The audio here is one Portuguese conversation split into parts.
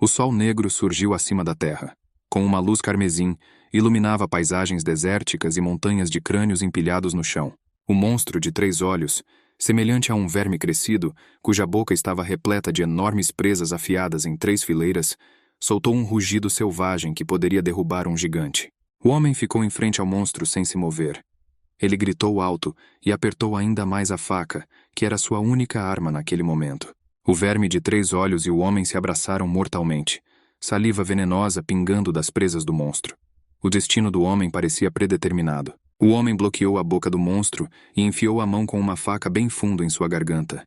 O sol negro surgiu acima da terra. Com uma luz carmesim, iluminava paisagens desérticas e montanhas de crânios empilhados no chão. O monstro de 3 olhos, semelhante a um verme crescido, cuja boca estava repleta de enormes presas afiadas em 3 fileiras, soltou um rugido selvagem que poderia derrubar um gigante. O homem ficou em frente ao monstro sem se mover. Ele gritou alto e apertou ainda mais a faca, que era sua única arma naquele momento. O verme de 3 olhos e o homem se abraçaram mortalmente, saliva venenosa pingando das presas do monstro. O destino do homem parecia predeterminado. O homem bloqueou a boca do monstro e enfiou a mão com uma faca bem fundo em sua garganta.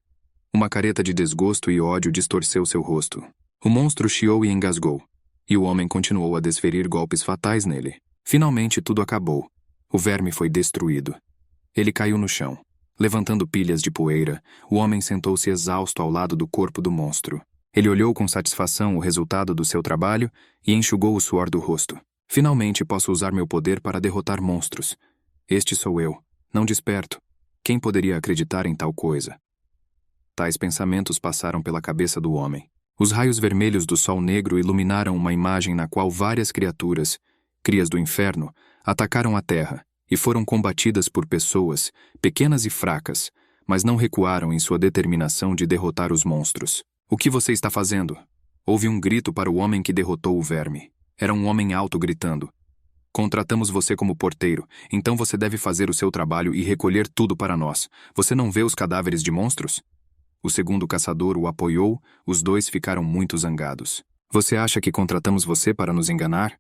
Uma careta de desgosto e ódio distorceu seu rosto. O monstro chiou e engasgou, e o homem continuou a desferir golpes fatais nele. Finalmente tudo acabou. O verme foi destruído. Ele caiu no chão. Levantando pilhas de poeira, o homem sentou-se exausto ao lado do corpo do monstro. Ele olhou com satisfação o resultado do seu trabalho e enxugou o suor do rosto. Finalmente posso usar meu poder para derrotar monstros. Este sou eu. Não desperto. Quem poderia acreditar em tal coisa? Tais pensamentos passaram pela cabeça do homem. Os raios vermelhos do sol negro iluminaram uma imagem na qual várias criaturas, crias do inferno, atacaram a terra e foram combatidas por pessoas, pequenas e fracas, mas não recuaram em sua determinação de derrotar os monstros. O que você está fazendo? Houve um grito para o homem que derrotou o verme. Era um homem alto gritando. Contratamos você como porteiro, então você deve fazer o seu trabalho e recolher tudo para nós. Você não vê os cadáveres de monstros? O segundo caçador o apoiou, os dois ficaram muito zangados. Você acha que contratamos você para nos enganar?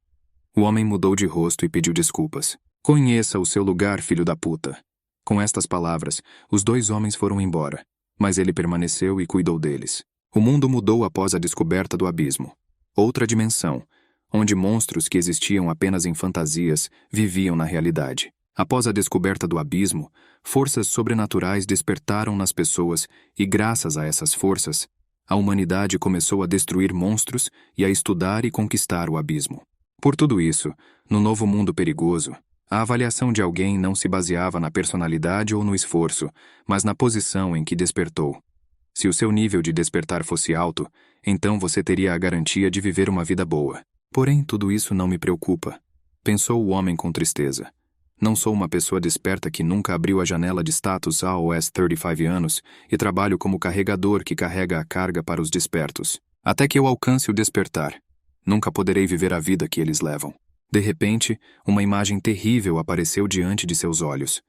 O homem mudou de rosto e pediu desculpas. Conheça o seu lugar, filho da puta. Com estas palavras, os 2 homens foram embora, mas ele permaneceu e cuidou deles. O mundo mudou após a descoberta do abismo. Outra dimensão, onde monstros que existiam apenas em fantasias viviam na realidade. Após a descoberta do abismo, forças sobrenaturais despertaram nas pessoas e, graças a essas forças, a humanidade começou a destruir monstros e a estudar e conquistar o abismo. Por tudo isso, no novo mundo perigoso, a avaliação de alguém não se baseava na personalidade ou no esforço, mas na posição em que despertou. Se o seu nível de despertar fosse alto, então você teria a garantia de viver uma vida boa. Porém, tudo isso não me preocupa, pensou o homem com tristeza. Não sou uma pessoa desperta que nunca abriu a janela de status aos 35 anos e trabalho como carregador que carrega a carga para os despertos. Até que eu alcance o despertar, nunca poderei viver a vida que eles levam. De repente, uma imagem terrível apareceu diante de seus olhos.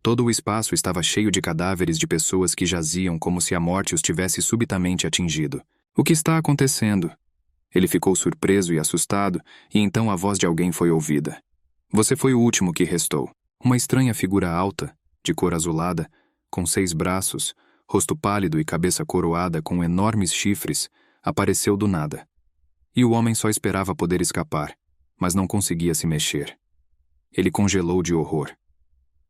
Todo o espaço estava cheio de cadáveres de pessoas que jaziam como se a morte os tivesse subitamente atingido. O que está acontecendo? Ele ficou surpreso e assustado, e então a voz de alguém foi ouvida. Você foi o último que restou. Uma estranha figura alta, de cor azulada, com 6 braços, rosto pálido e cabeça coroada com enormes chifres, apareceu do nada. E o homem só esperava poder escapar, mas não conseguia se mexer. Ele congelou de horror.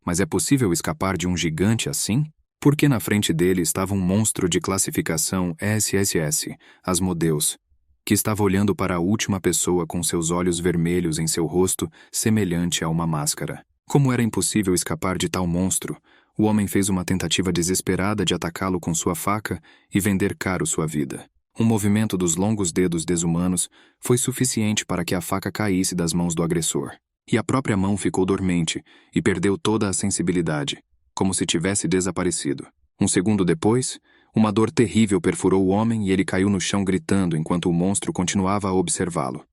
Mas é possível escapar de um gigante assim? Porque na frente dele estava um monstro de classificação SSS, Asmodeus, que estava olhando para a última pessoa com seus olhos vermelhos em seu rosto, semelhante a uma máscara. Como era impossível escapar de tal monstro, o homem fez uma tentativa desesperada de atacá-lo com sua faca e vender caro sua vida. Um movimento dos longos dedos desumanos foi suficiente para que a faca caísse das mãos do agressor. E a própria mão ficou dormente e perdeu toda a sensibilidade, como se tivesse desaparecido. Um segundo depois, uma dor terrível perfurou o homem e ele caiu no chão gritando enquanto o monstro continuava a observá-lo.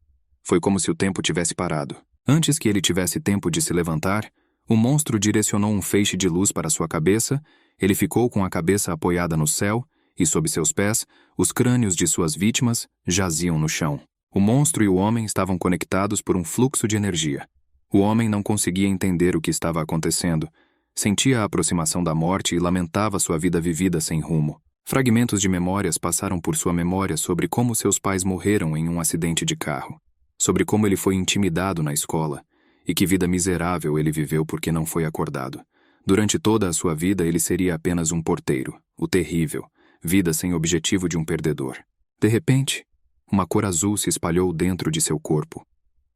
Foi como se o tempo tivesse parado. Antes que ele tivesse tempo de se levantar, o monstro direcionou um feixe de luz para sua cabeça, ele ficou com a cabeça apoiada no céu e, sob seus pés, os crânios de suas vítimas jaziam no chão. O monstro e o homem estavam conectados por um fluxo de energia. O homem não conseguia entender o que estava acontecendo, sentia a aproximação da morte e lamentava sua vida vivida sem rumo. Fragmentos de memórias passaram por sua memória sobre como seus pais morreram em um acidente de carro, sobre como ele foi intimidado na escola e que vida miserável ele viveu porque não foi acordado. Durante toda a sua vida ele seria apenas um porteiro, o terrível, vida sem objetivo de um perdedor. De repente, uma cor azul se espalhou dentro de seu corpo.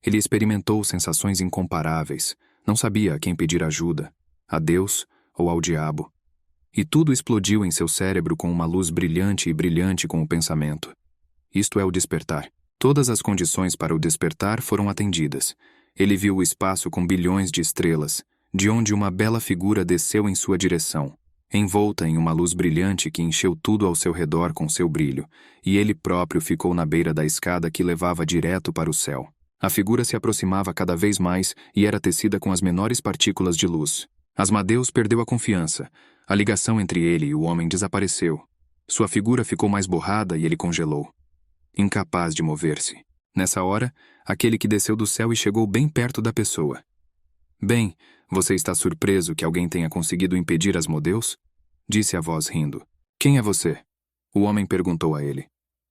Ele experimentou sensações incomparáveis, não sabia a quem pedir ajuda, a Deus ou ao diabo. E tudo explodiu em seu cérebro com uma luz brilhante e brilhante com o pensamento. Isto é o despertar. Todas as condições para o despertar foram atendidas. Ele viu o espaço com bilhões de estrelas, de onde uma bela figura desceu em sua direção, envolta em uma luz brilhante que encheu tudo ao seu redor com seu brilho, e ele próprio ficou na beira da escada que levava direto para o céu. A figura se aproximava cada vez mais e era tecida com as menores partículas de luz. Asmodeus perdeu a confiança. A ligação entre ele e o homem desapareceu. Sua figura ficou mais borrada e ele congelou, incapaz de mover-se. Nessa hora, aquele que desceu do céu e chegou bem perto da pessoa. Bem, você está surpreso que alguém tenha conseguido impedir Asmodeus? Disse a voz rindo. Quem é você? O homem perguntou a ele.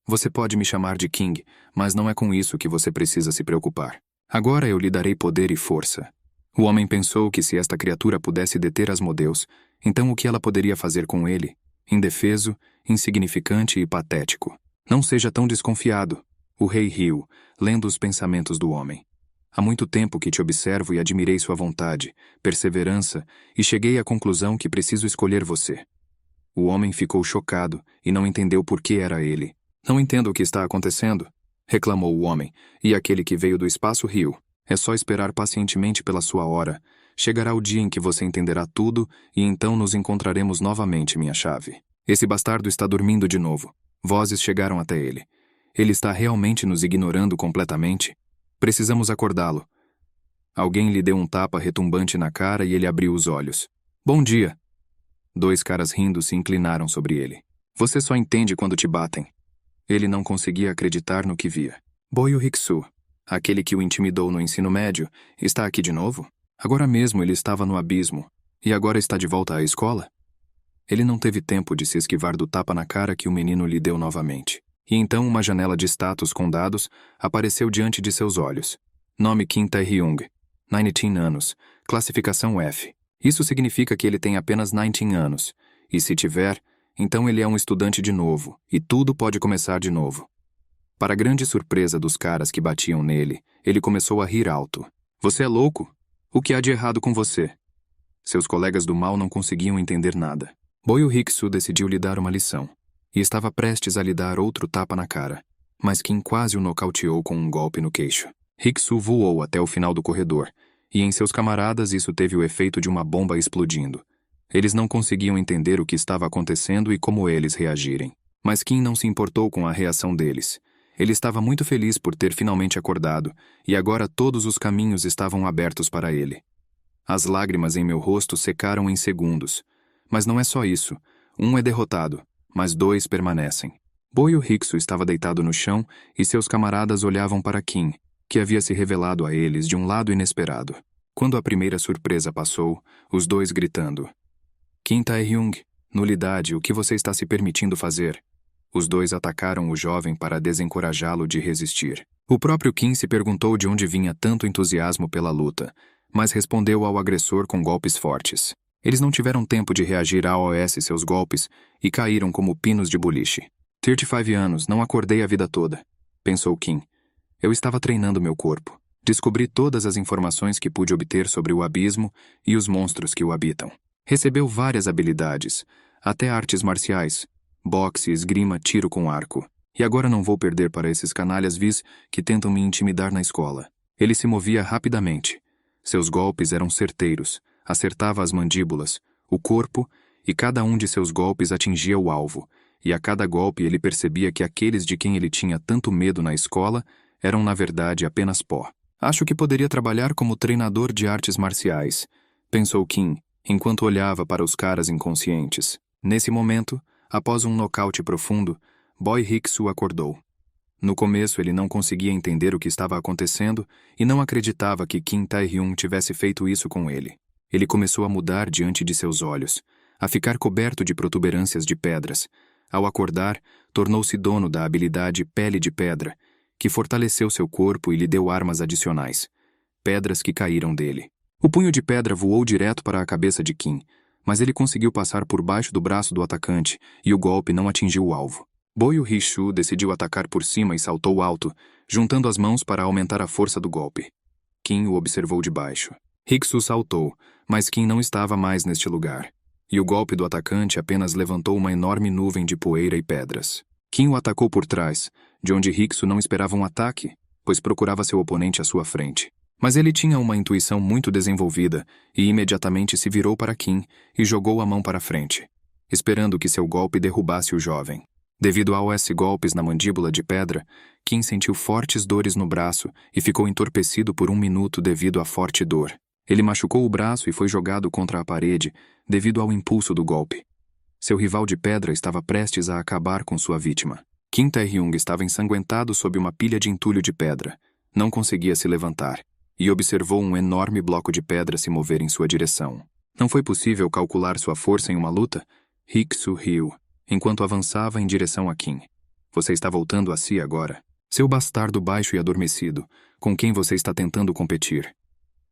Você pode me chamar de King, mas não é com isso que você precisa se preocupar. Agora eu lhe darei poder e força. O homem pensou que se esta criatura pudesse deter Asmodeus, então o que ela poderia fazer com ele? Indefeso, insignificante e patético. Não seja tão desconfiado. O rei riu, lendo os pensamentos do homem. Há muito tempo que te observo e admirei sua vontade, perseverança, e cheguei à conclusão que preciso escolher você. O homem ficou chocado e não entendeu por que era ele. Não entendo o que está acontecendo, reclamou o homem, e aquele que veio do espaço riu. É só esperar pacientemente pela sua hora. Chegará o dia em que você entenderá tudo e então nos encontraremos novamente, minha chave. Esse bastardo está dormindo de novo. Vozes chegaram até ele. Ele está realmente nos ignorando completamente? Precisamos acordá-lo. Alguém lhe deu um tapa retumbante na cara e ele abriu os olhos. Bom dia. 2 caras rindo se inclinaram sobre ele. Você só entende quando te batem. Ele não conseguia acreditar no que via. Boyo Hiksu, aquele que o intimidou no ensino médio, está aqui de novo? Agora mesmo ele estava no abismo, e agora está de volta à escola? Ele não teve tempo de se esquivar do tapa na cara que o menino lhe deu novamente. E então uma janela de status com dados apareceu diante de seus olhos. Nome Kim Tae-hyung, 19 anos, classificação F. Isso significa que ele tem apenas 19 anos, e se tiver, então ele é um estudante de novo, e tudo pode começar de novo. Para grande surpresa dos caras que batiam nele, ele começou a rir alto. Você é louco? O que há de errado com você? Seus colegas do mal não conseguiam entender nada. Boyo Hiksu decidiu lhe dar uma lição, e estava prestes a lhe dar outro tapa na cara, mas Kim quase o nocauteou com um golpe no queixo. Hiksu voou até o final do corredor, e em seus camaradas isso teve o efeito de uma bomba explodindo. Eles não conseguiam entender o que estava acontecendo e como eles reagirem. Mas Kim não se importou com a reação deles. Ele estava muito feliz por ter finalmente acordado, e agora todos os caminhos estavam abertos para ele. As lágrimas em meu rosto secaram em segundos. Mas não é só isso. Um é derrotado, mas 2 permanecem. Boyo Hiksu estava deitado no chão e seus camaradas olhavam para Kim, que havia se revelado a eles de um lado inesperado. Quando a primeira surpresa passou, os 2 gritando. Kim Tae-hyung, nulidade, o que você está se permitindo fazer? Os 2 atacaram o jovem para desencorajá-lo de resistir. O próprio Kim se perguntou de onde vinha tanto entusiasmo pela luta, mas respondeu ao agressor com golpes fortes. Eles não tiveram tempo de reagir a AOS seus golpes e caíram como pinos de boliche. 35 anos, não acordei a vida toda, pensou Kim. Eu estava treinando meu corpo. Descobri todas as informações que pude obter sobre o abismo e os monstros que o habitam. Recebeu várias habilidades, até artes marciais, boxe, esgrima, tiro com arco. E agora não vou perder para esses canalhas vis que tentam me intimidar na escola. Ele se movia rapidamente. Seus golpes eram certeiros, acertava as mandíbulas, o corpo, e cada um de seus golpes atingia o alvo, e a cada golpe ele percebia que aqueles de quem ele tinha tanto medo na escola eram na verdade apenas pó. Acho que poderia trabalhar como treinador de artes marciais, pensou Kim, enquanto olhava para os caras inconscientes. Nesse momento, após um nocaute profundo, Boy Hiksu acordou. No começo ele não conseguia entender o que estava acontecendo e não acreditava que Kim Tae-hyung tivesse feito isso com ele. Ele começou a mudar diante de seus olhos, a ficar coberto de protuberâncias de pedras. Ao acordar, tornou-se dono da habilidade Pele de Pedra, que fortaleceu seu corpo e lhe deu armas adicionais. Pedras que caíram dele. O punho de pedra voou direto para a cabeça de Kim, mas ele conseguiu passar por baixo do braço do atacante e o golpe não atingiu o alvo. Boyo Hiksu decidiu atacar por cima e saltou alto, juntando as mãos para aumentar a força do golpe. Kim o observou de baixo. Hiksu saltou, mas Kim não estava mais neste lugar, e o golpe do atacante apenas levantou uma enorme nuvem de poeira e pedras. Kim o atacou por trás, de onde Rickson não esperava um ataque, pois procurava seu oponente à sua frente. Mas ele tinha uma intuição muito desenvolvida e imediatamente se virou para Kim e jogou a mão para frente, esperando que seu golpe derrubasse o jovem. Devido aos golpes na mandíbula de pedra, Kim sentiu fortes dores no braço e ficou entorpecido por 1 minuto devido à forte dor. Ele machucou o braço e foi jogado contra a parede devido ao impulso do golpe. Seu rival de pedra estava prestes a acabar com sua vítima. Kim Tae-hyung estava ensanguentado sob uma pilha de entulho de pedra. Não conseguia se levantar e observou um enorme bloco de pedra se mover em sua direção. Não foi possível calcular sua força em uma luta? Rickson riu, enquanto avançava em direção a Kim. Você está voltando a si agora. Seu bastardo baixo e adormecido, com quem você está tentando competir.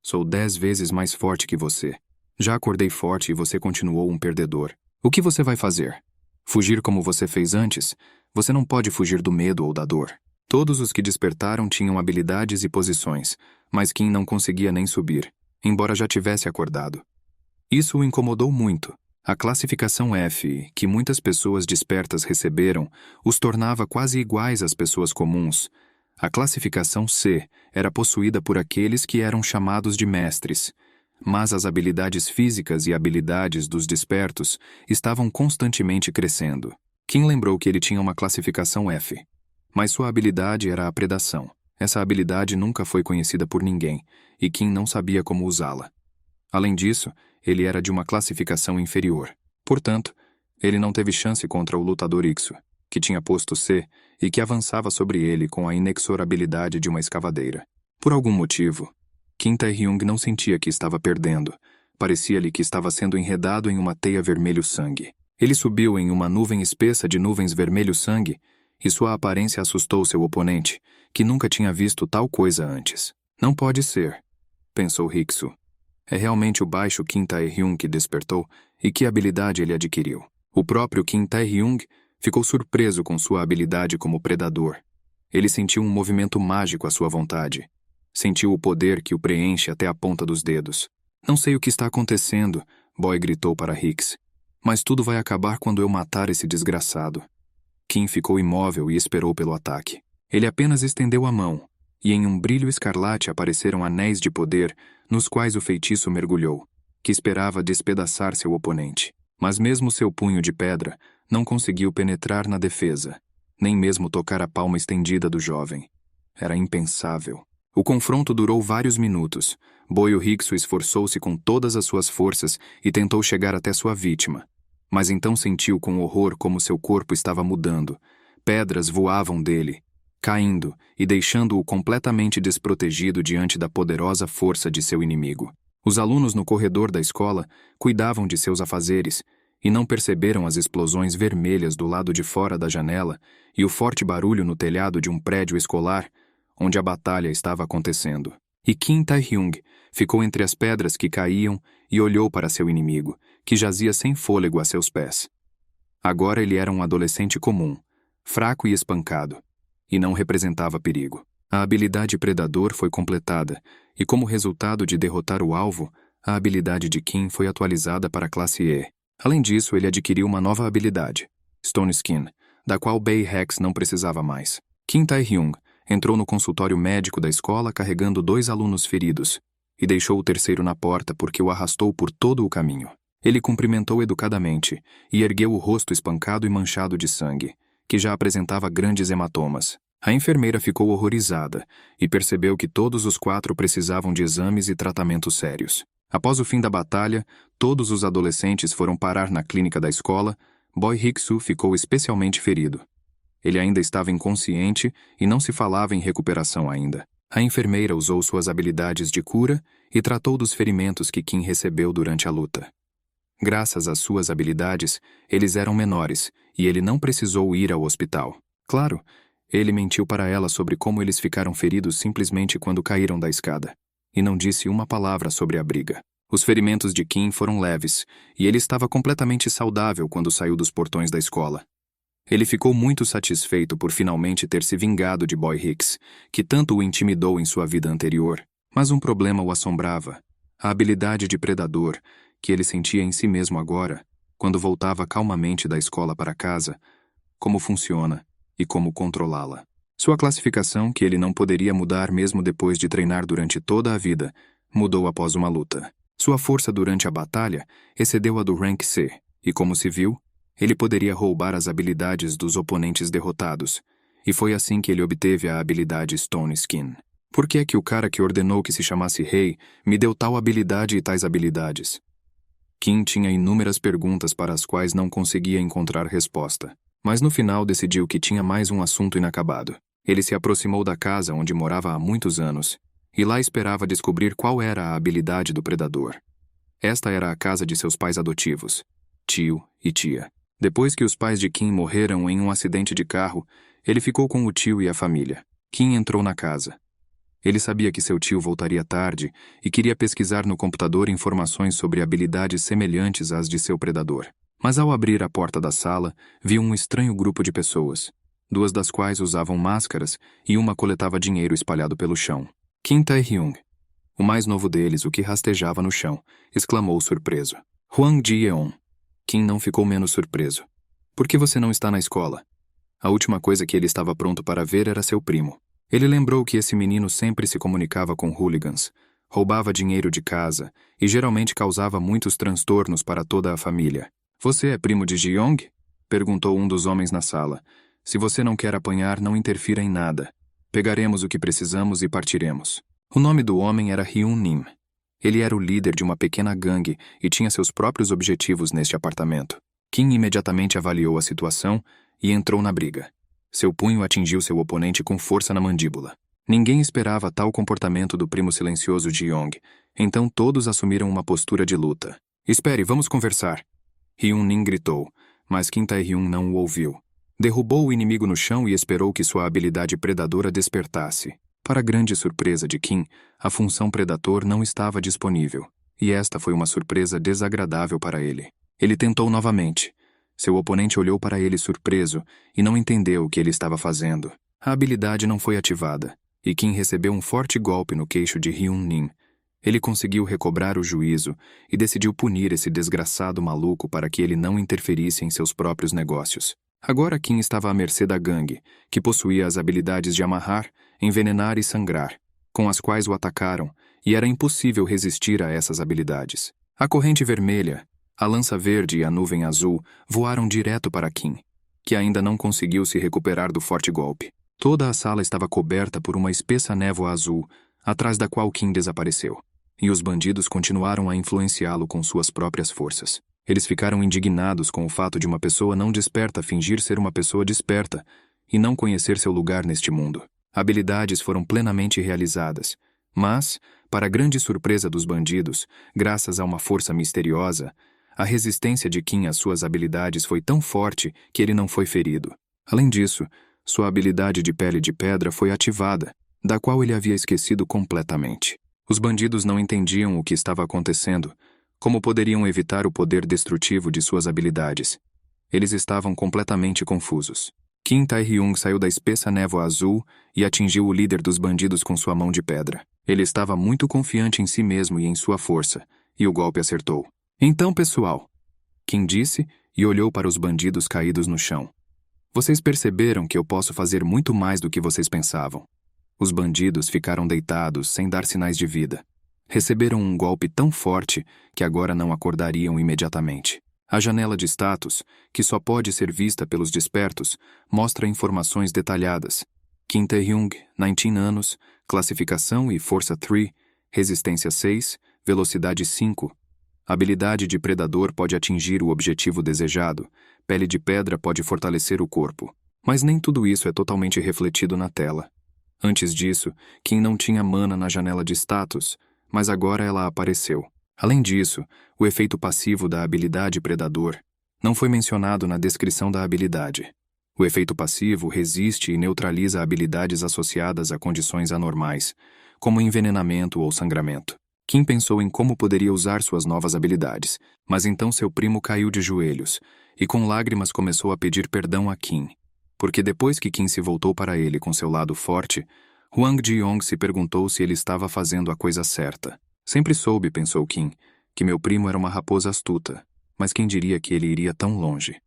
Sou 10 vezes mais forte que você. Já acordei forte e você continuou um perdedor. O que você vai fazer? Fugir como você fez antes? Você não pode fugir do medo ou da dor. Todos os que despertaram tinham habilidades e posições, mas Kim não conseguia nem subir, embora já tivesse acordado. Isso o incomodou muito. A classificação F, que muitas pessoas despertas receberam, os tornava quase iguais às pessoas comuns. A classificação C era possuída por aqueles que eram chamados de mestres, mas as habilidades físicas e habilidades dos despertos estavam constantemente crescendo. Kim lembrou que ele tinha uma classificação F, mas sua habilidade era a predação. Essa habilidade nunca foi conhecida por ninguém, e Kim não sabia como usá-la. Além disso, ele era de uma classificação inferior. Portanto, ele não teve chance contra o lutador Ixu, que tinha posto C e que avançava sobre ele com a inexorabilidade de uma escavadeira. Por algum motivo, Kim Tae-hyung não sentia que estava perdendo. Parecia-lhe que estava sendo enredado em uma teia vermelho-sangue. Ele subiu em uma nuvem espessa de nuvens vermelho-sangue e sua aparência assustou seu oponente, que nunca tinha visto tal coisa antes. Não pode ser, pensou Rickson. É realmente o baixo Kim Tae-hyung que despertou e que habilidade ele adquiriu. O próprio Kim Tae-hyung ficou surpreso com sua habilidade como predador. Ele sentiu um movimento mágico à sua vontade. Sentiu o poder que o preenche até a ponta dos dedos. Não sei o que está acontecendo, Boy gritou para Hicks. Mas tudo vai acabar quando eu matar esse desgraçado. Kim ficou imóvel e esperou pelo ataque. Ele apenas estendeu a mão, e em um brilho escarlate apareceram anéis de poder nos quais o feitiço mergulhou, que esperava despedaçar seu oponente. Mas mesmo seu punho de pedra não conseguiu penetrar na defesa, nem mesmo tocar a palma estendida do jovem. Era impensável. O confronto durou vários minutos. Boyo Rickson esforçou-se com todas as suas forças e tentou chegar até sua vítima. Mas então sentiu com horror como seu corpo estava mudando. Pedras voavam dele, caindo e deixando-o completamente desprotegido diante da poderosa força de seu inimigo. Os alunos no corredor da escola cuidavam de seus afazeres e não perceberam as explosões vermelhas do lado de fora da janela e o forte barulho no telhado de um prédio escolar, onde a batalha estava acontecendo. E Kim Tae-hyung ficou entre as pedras que caíam e olhou para seu inimigo, que jazia sem fôlego a seus pés. Agora ele era um adolescente comum, fraco e espancado, e não representava perigo. A habilidade predador foi completada, e como resultado de derrotar o alvo, a habilidade de Kim foi atualizada para a classe E. Além disso, ele adquiriu uma nova habilidade, Stone Skin, da qual Bei Hex não precisava mais. Kim Tae-hyung entrou no consultório médico da escola carregando 2 alunos feridos e deixou o terceiro na porta porque o arrastou por todo o caminho. Ele cumprimentou educadamente e ergueu o rosto espancado e manchado de sangue, que já apresentava grandes hematomas. A enfermeira ficou horrorizada e percebeu que todos os 4 precisavam de exames e tratamentos sérios. Após o fim da batalha, todos os adolescentes foram parar na clínica da escola. Boy Rickson ficou especialmente ferido. Ele ainda estava inconsciente e não se falava em recuperação ainda. A enfermeira usou suas habilidades de cura e tratou dos ferimentos que Kim recebeu durante a luta. Graças às suas habilidades, eles eram menores e ele não precisou ir ao hospital. Claro, ele mentiu para ela sobre como eles ficaram feridos simplesmente quando caíram da escada, e não disse uma palavra sobre a briga. Os ferimentos de Kim foram leves, e ele estava completamente saudável quando saiu dos portões da escola. Ele ficou muito satisfeito por finalmente ter se vingado de Boy Hicks, que tanto o intimidou em sua vida anterior. Mas um problema o assombrava: a habilidade de predador, que ele sentia em si mesmo agora, quando voltava calmamente da escola para casa, como funciona e como controlá-la. Sua classificação, que ele não poderia mudar mesmo depois de treinar durante toda a vida, mudou após uma luta. Sua força durante a batalha excedeu a do Rank C, e como se viu, ele poderia roubar as habilidades dos oponentes derrotados, e foi assim que ele obteve a habilidade Stone Skin. Por que é que o cara que ordenou que se chamasse Rei me deu tal habilidade e tais habilidades? Kim tinha inúmeras perguntas para as quais não conseguia encontrar resposta, mas no final decidiu que tinha mais um assunto inacabado. Ele se aproximou da casa onde morava há muitos anos, e lá esperava descobrir qual era a habilidade do predador. Esta era a casa de seus pais adotivos, tio e tia. Depois que os pais de Kim morreram em um acidente de carro, ele ficou com o tio e a família. Kim entrou na casa. Ele sabia que seu tio voltaria tarde e queria pesquisar no computador informações sobre habilidades semelhantes às de seu predador. Mas ao abrir a porta da sala, viu um estranho grupo de pessoas, 2 das quais usavam máscaras e uma coletava dinheiro espalhado pelo chão. Kim Tae-hyung, o mais novo deles, o que rastejava no chão, exclamou surpreso. Hwang Ji-yeon. Kim não ficou menos surpreso. Por que você não está na escola? A última coisa que ele estava pronto para ver era seu primo. Ele lembrou que esse menino sempre se comunicava com hooligans, roubava dinheiro de casa e geralmente causava muitos transtornos para toda a família. Você é primo de Ji-young? Perguntou um dos homens na sala. Se você não quer apanhar, não interfira em nada. Pegaremos o que precisamos e partiremos. O nome do homem era Hyun-nim. Ele era o líder de uma pequena gangue e tinha seus próprios objetivos neste apartamento. Kim imediatamente avaliou a situação e entrou na briga. Seu punho atingiu seu oponente com força na mandíbula. Ninguém esperava tal comportamento do primo silencioso de Yong, então todos assumiram uma postura de luta. Espere, vamos conversar. Hyun-nim gritou, mas Kim Tae-hyung não o ouviu. Derrubou o inimigo no chão e esperou que sua habilidade predadora despertasse. Para grande surpresa de Kim, a função Predator não estava disponível, e esta foi uma surpresa desagradável para ele. Ele tentou novamente. Seu oponente olhou para ele surpreso e não entendeu o que ele estava fazendo. A habilidade não foi ativada, e Kim recebeu um forte golpe no queixo de Hyun-nim. Ele conseguiu recobrar o juízo e decidiu punir esse desgraçado maluco para que ele não interferisse em seus próprios negócios. Agora Kim estava à mercê da gangue, que possuía as habilidades de amarrar, envenenar e sangrar, com as quais o atacaram, e era impossível resistir a essas habilidades. A corrente vermelha, a lança verde e a nuvem azul voaram direto para Kim, que ainda não conseguiu se recuperar do forte golpe. Toda a sala estava coberta por uma espessa névoa azul, atrás da qual Kim desapareceu, e os bandidos continuaram a influenciá-lo com suas próprias forças. Eles ficaram indignados com o fato de uma pessoa não desperta fingir ser uma pessoa desperta e não conhecer seu lugar neste mundo. Habilidades foram plenamente realizadas, mas, para grande surpresa dos bandidos, graças a uma força misteriosa, a resistência de Kim às suas habilidades foi tão forte que ele não foi ferido. Além disso, sua habilidade de pele de pedra foi ativada, da qual ele havia esquecido completamente. Os bandidos não entendiam o que estava acontecendo. Como poderiam evitar o poder destrutivo de suas habilidades? Eles estavam completamente confusos. Kim Tae-hyung saiu da espessa névoa azul e atingiu o líder dos bandidos com sua mão de pedra. Ele estava muito confiante em si mesmo e em sua força, e o golpe acertou. Então, pessoal, Kim disse e olhou para os bandidos caídos no chão. Vocês perceberam que eu posso fazer muito mais do que vocês pensavam. Os bandidos ficaram deitados, sem dar sinais de vida. Receberam um golpe tão forte que agora não acordariam imediatamente. A janela de status, que só pode ser vista pelos despertos, mostra informações detalhadas. Kim Tae-hyung, 19 anos, classificação e força 3, resistência 6, velocidade 5. Habilidade de predador pode atingir o objetivo desejado, pele de pedra pode fortalecer o corpo. Mas nem tudo isso é totalmente refletido na tela. Antes disso, Kim não tinha mana na janela de status, mas agora ela apareceu. Além disso, o efeito passivo da habilidade Predador não foi mencionado na descrição da habilidade. O efeito passivo resiste e neutraliza habilidades associadas a condições anormais, como envenenamento ou sangramento. Kim pensou em como poderia usar suas novas habilidades, mas então seu primo caiu de joelhos e com lágrimas começou a pedir perdão a Kim. Porque depois que Kim se voltou para ele com seu lado forte, Hwang Ji-yeon se perguntou se ele estava fazendo a coisa certa. Sempre soube, pensou Kim, que meu primo era uma raposa astuta, mas quem diria que ele iria tão longe?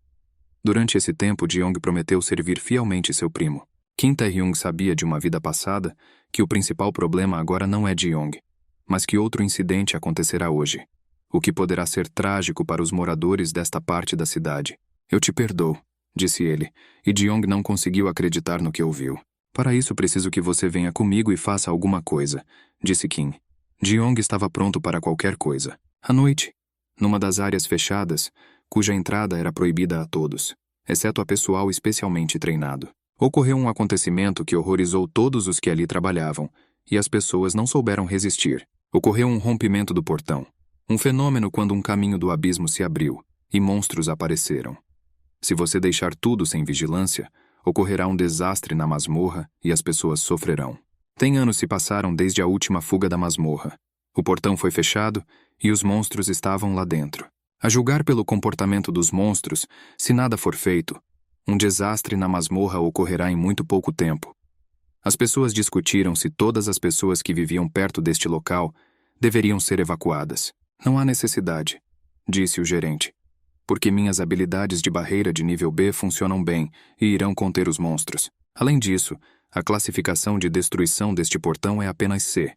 Durante esse tempo, Jeong prometeu servir fielmente seu primo. Kim Tae-hyung sabia de uma vida passada que o principal problema agora não é Jeong, mas que outro incidente acontecerá hoje, o que poderá ser trágico para os moradores desta parte da cidade. Eu te perdoo, disse ele, e Jeong não conseguiu acreditar no que ouviu. Para isso preciso que você venha comigo e faça alguma coisa, disse Kim. Jeong estava pronto para qualquer coisa. À noite, numa das áreas fechadas, cuja entrada era proibida a todos, exceto a pessoal especialmente treinado, ocorreu um acontecimento que horrorizou todos os que ali trabalhavam, e as pessoas não souberam resistir. Ocorreu um rompimento do portão, um fenômeno quando um caminho do abismo se abriu, e monstros apareceram. Se você deixar tudo sem vigilância, ocorrerá um desastre na masmorra e as pessoas sofrerão. 10 anos se passaram desde a última fuga da masmorra. O portão foi fechado e os monstros estavam lá dentro. A julgar pelo comportamento dos monstros, se nada for feito, um desastre na masmorra ocorrerá em muito pouco tempo. As pessoas discutiram se todas as pessoas que viviam perto deste local deveriam ser evacuadas. Não há necessidade, disse o gerente, porque minhas habilidades de barreira de nível B funcionam bem e irão conter os monstros. Além disso, a classificação de destruição deste portão é apenas C.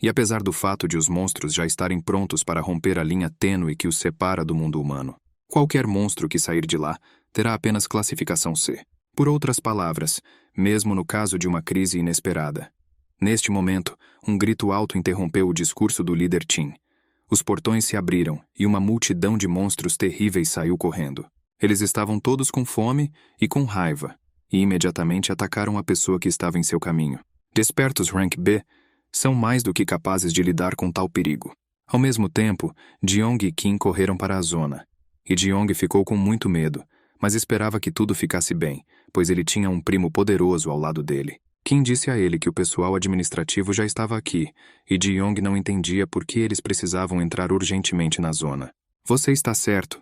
E apesar do fato de os monstros já estarem prontos para romper a linha tênue que os separa do mundo humano, qualquer monstro que sair de lá terá apenas classificação C. Por outras palavras, mesmo no caso de uma crise inesperada. Neste momento, um grito alto interrompeu o discurso do líder Tim. Os portões se abriram e uma multidão de monstros terríveis saiu correndo. Eles estavam todos com fome e com raiva, e imediatamente atacaram a pessoa que estava em seu caminho. Despertos Rank B são mais do que capazes de lidar com tal perigo. Ao mesmo tempo, Jeong e Kim correram para a zona. E Jeong ficou com muito medo, mas esperava que tudo ficasse bem, pois ele tinha um primo poderoso ao lado dele. Kim disse a ele que o pessoal administrativo já estava aqui, e Jeong não entendia por que eles precisavam entrar urgentemente na zona. Você está certo,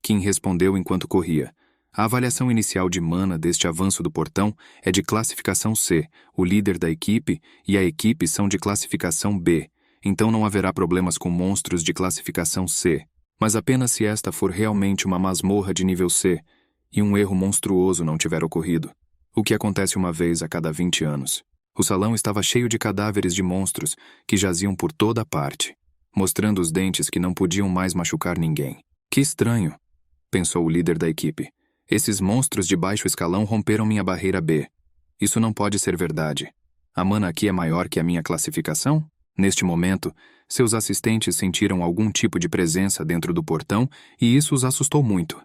Kim respondeu enquanto corria. A avaliação inicial de mana deste avanço do portão é de classificação C, o líder da equipe e a equipe são de classificação B, então não haverá problemas com monstros de classificação C, mas apenas se esta for realmente uma masmorra de nível C e um erro monstruoso não tiver ocorrido, o que acontece uma vez a cada 20 anos. O salão estava cheio de cadáveres de monstros que jaziam por toda parte, mostrando os dentes que não podiam mais machucar ninguém. Que estranho, pensou o líder da equipe. Esses monstros de baixo escalão romperam minha barreira B. Isso não pode ser verdade. A mana aqui é maior que a minha classificação? Neste momento, seus assistentes sentiram algum tipo de presença dentro do portão e isso os assustou muito.